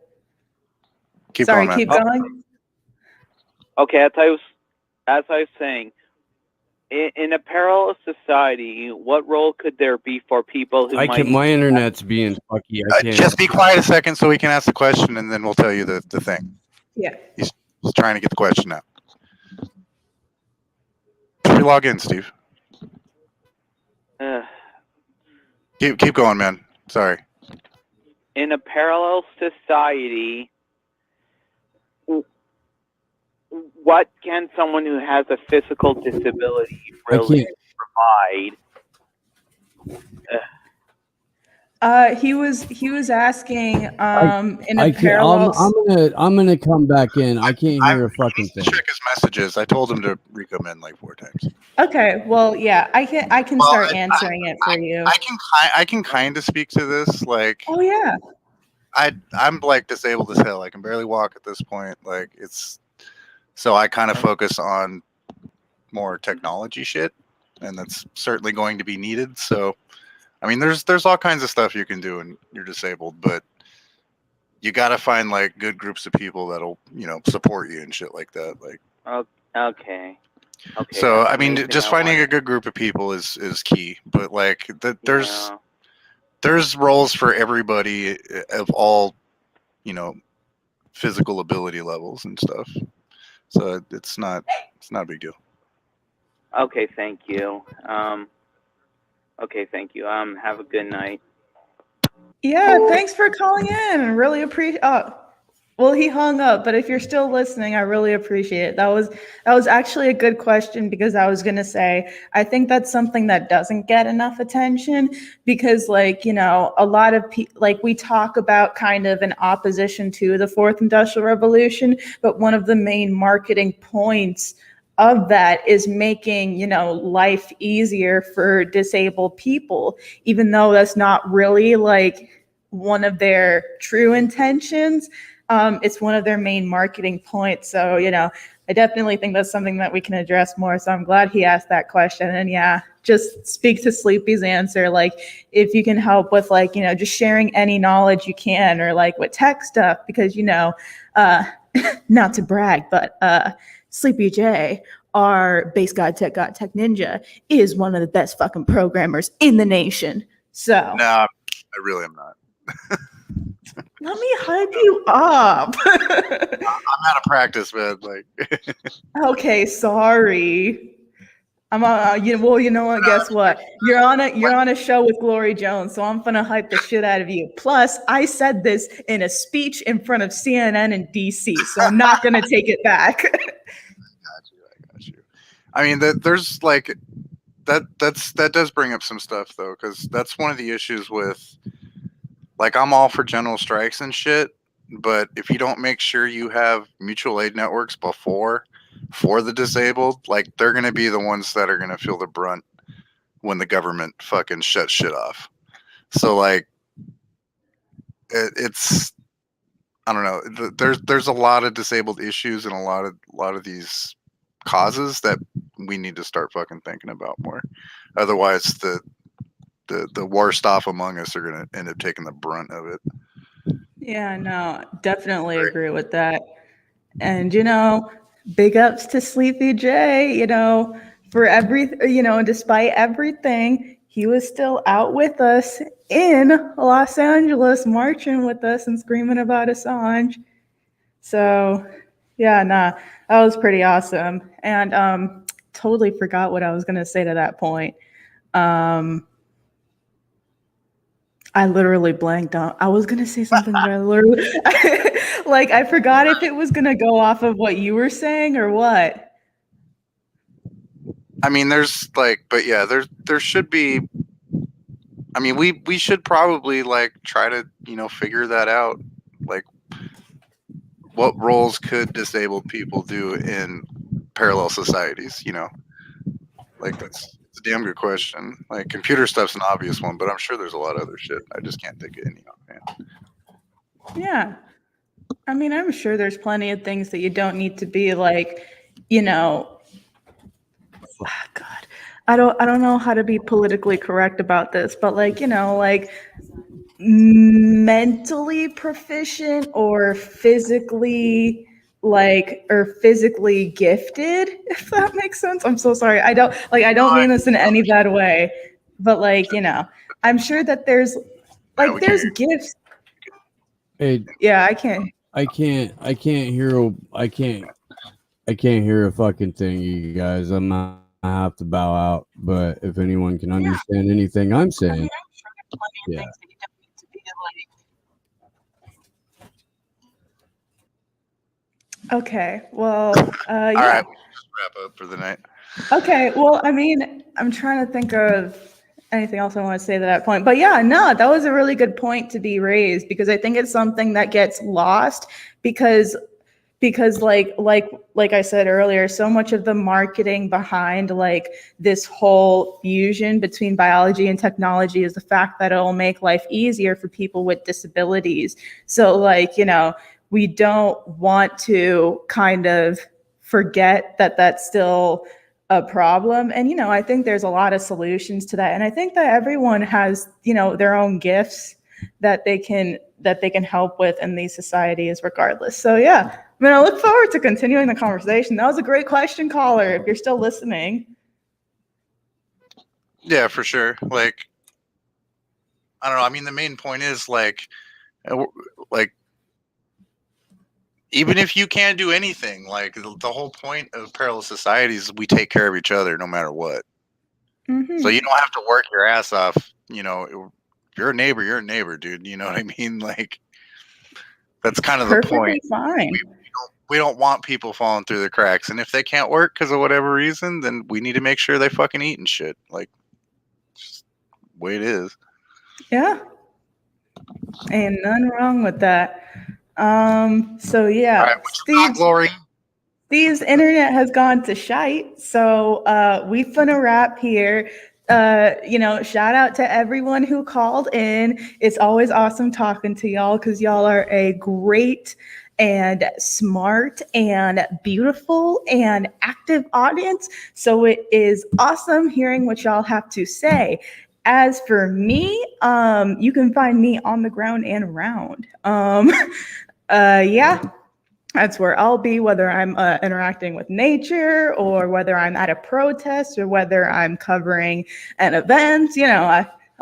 Speaker 5: Keep
Speaker 1: Sorry,
Speaker 5: going, man.
Speaker 1: keep going.
Speaker 10: Okay, as I was saying, in a parallel society, what role could there be for people who
Speaker 2: My internet's being fucky. I can't.
Speaker 5: Just be quiet a second so we can ask the question, and then we'll tell you the thing.
Speaker 1: Yeah.
Speaker 5: He's trying to get the question out. Should we log in, Steve? Keep going, man. Sorry.
Speaker 10: In a parallel society, what can someone who has a physical disability really provide?
Speaker 1: He was asking in a parallel.
Speaker 2: I'm gonna come back in. I can't hear a fucking thing.
Speaker 5: Check his messages. I told him to re-come in like 4 times.
Speaker 1: Okay, well, yeah, I can start answering it for you.
Speaker 5: I can kind of speak to this. Like,
Speaker 1: oh yeah,
Speaker 5: I'm like disabled as hell. I can barely walk at this point. Like, it's so I kind of focus on more technology shit, and that's certainly going to be needed. So, I mean, there's all kinds of stuff you can do when you're disabled, but you got to find like good groups of people that'll support you and shit like that. Like,
Speaker 10: okay.
Speaker 5: So I mean, just finding a good group of people is key. But like, there's roles for everybody of all physical ability levels and stuff. So it's not a big deal.
Speaker 10: Okay, thank you. Okay, thank you. Have a good night.
Speaker 1: yeah. Thanks for calling in. I really appreciate. Well, he hung up, but if you're still listening, I really appreciate it. That was actually a good question, because I was gonna say I think that's something that doesn't get enough attention, because a lot of people, we talk about kind of an opposition to the Fourth Industrial Revolution, but one of the main marketing points of that is making life easier for disabled people, even though that's not really one of their true intentions. It's one of their main marketing points. So, I definitely think that's something that we can address more. So I'm glad he asked that question. And yeah, just speak to Sleepy's answer. If you can help with just sharing any knowledge you can, or with tech stuff, because, not to brag, but Sleepy J, our base god tech ninja, is one of the best fucking programmers in the nation. So
Speaker 5: no, I really am not.
Speaker 1: Let me hype you up.
Speaker 5: I'm out of practice, man. Like,
Speaker 1: Okay, sorry. Well, you know what? Guess what? You're on a show with Glory Jones, so I'm gonna hype the shit out of you. Plus, I said this in a speech in front of CNN in DC, so I'm not gonna take it back.
Speaker 5: I got you. I mean, there's like that does bring up some stuff though, because that's one of the issues with, like, I'm all for general strikes and shit, but if you don't make sure you have mutual aid networks for the disabled, like, they're gonna be the ones that are gonna feel the brunt when the government fucking shuts shit off. So like, it's I don't know. There's a lot of disabled issues and a lot of these causes that we need to start fucking thinking about more. Otherwise, the worst off among us are gonna end up taking the brunt of it.
Speaker 1: Yeah, no, definitely agree with that. And you know, big ups to Sleepy J, you know, for despite everything, he was still out with us in Los Angeles, marching with us and screaming about Assange. So, yeah, nah, that was pretty awesome. And totally forgot what I was gonna say to that point. I literally blanked out. I was gonna say something, but I literally like I forgot if it was gonna go off of what you were saying or what.
Speaker 5: I mean, there's like, but yeah, there should be. I mean, we should probably like try to figure that out. Like, what roles could disabled people do in parallel societies? Like it's a damn good question. Like, computer stuff's an obvious one, but I'm sure there's a lot of other shit. I just can't think of any offhand.
Speaker 1: Yeah. I mean, I'm sure there's plenty of things that you don't need to be like, God. I don't know how to be politically correct about this, but like, like mentally proficient or physically gifted, if that makes sense. I'm so sorry. I don't mean this in any bad way, but like, I'm sure that there's gifts.
Speaker 2: Hey,
Speaker 1: yeah, I can't
Speaker 2: hear a fucking thing, you guys. I have to bow out, but if anyone can understand anything I'm saying, yeah.
Speaker 1: Okay, well,
Speaker 5: All
Speaker 1: yeah.
Speaker 5: right, we'll just wrap up for the night.
Speaker 1: Okay, well, I mean, I'm trying to think of anything else I want to say to that point. But yeah, no, that was a really good point to be raised, because I think it's something that gets lost because like I said earlier, so much of the marketing behind like this whole fusion between biology and technology is the fact that it'll make life easier for people with disabilities. So like, we don't want to kind of forget that that's still a problem. And, I think there's a lot of solutions to that. And I think that everyone has, their own gifts that they can help with in these societies regardless. So yeah, I mean, I look forward to continuing the conversation. That was a great question, caller, if you're still listening.
Speaker 5: Yeah, for sure. Like, I don't know. I mean, the main point is like even if you can't do anything, like the whole point of parallel societies is we take care of each other no matter what.
Speaker 1: Mm-hmm.
Speaker 5: So you don't have to work your ass off. If you're a neighbor, you're a neighbor, dude. You know what I mean? Like, that's kind of the point.
Speaker 1: Fine.
Speaker 5: We don't want people falling through the cracks. And if they can't work because of whatever reason, then we need to make sure they fucking eat and shit. Like, just the way it is.
Speaker 1: Yeah. Ain't none wrong with that. So yeah,
Speaker 5: All right,
Speaker 1: Steve's internet has gone to shite. So we finna wrap here. Shout out to everyone who called in. It's always awesome talking to y'all because y'all are a great and smart and beautiful and active audience. So it is awesome hearing what y'all have to say. As for me, you can find me on the ground and around. Yeah, that's where I'll be, whether I'm interacting with nature or whether I'm at a protest or whether I'm covering an event.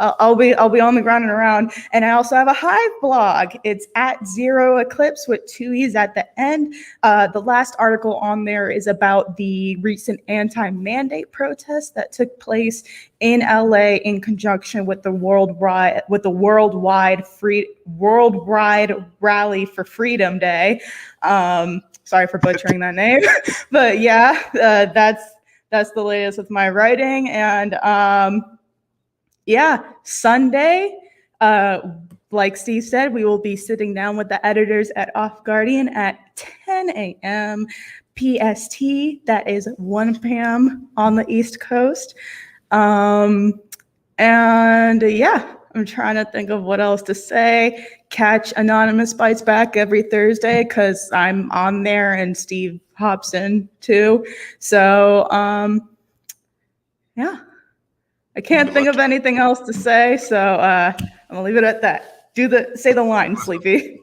Speaker 1: I'll be on the ground and around. And I also have a Hive blog. It's at Zero Eclipse with 2 E's at the end. The last article on there is about the recent anti-mandate protests that took place in LA in conjunction with the worldwide Rally for Freedom Day. Sorry for butchering that name, but yeah, that's the latest with my writing. And yeah, Sunday, like Steve said, we will be sitting down with the editors at Off Guardian at 10 a.m. PST. That is 1 p.m. on the East Coast. And yeah, I'm trying to think of what else to say. Catch Anonymous Bites Back every Thursday because I'm on there and Steve hops in too. So yeah, I can't think of anything else to say. So I'm gonna leave it at that. Say the line, Sleepy.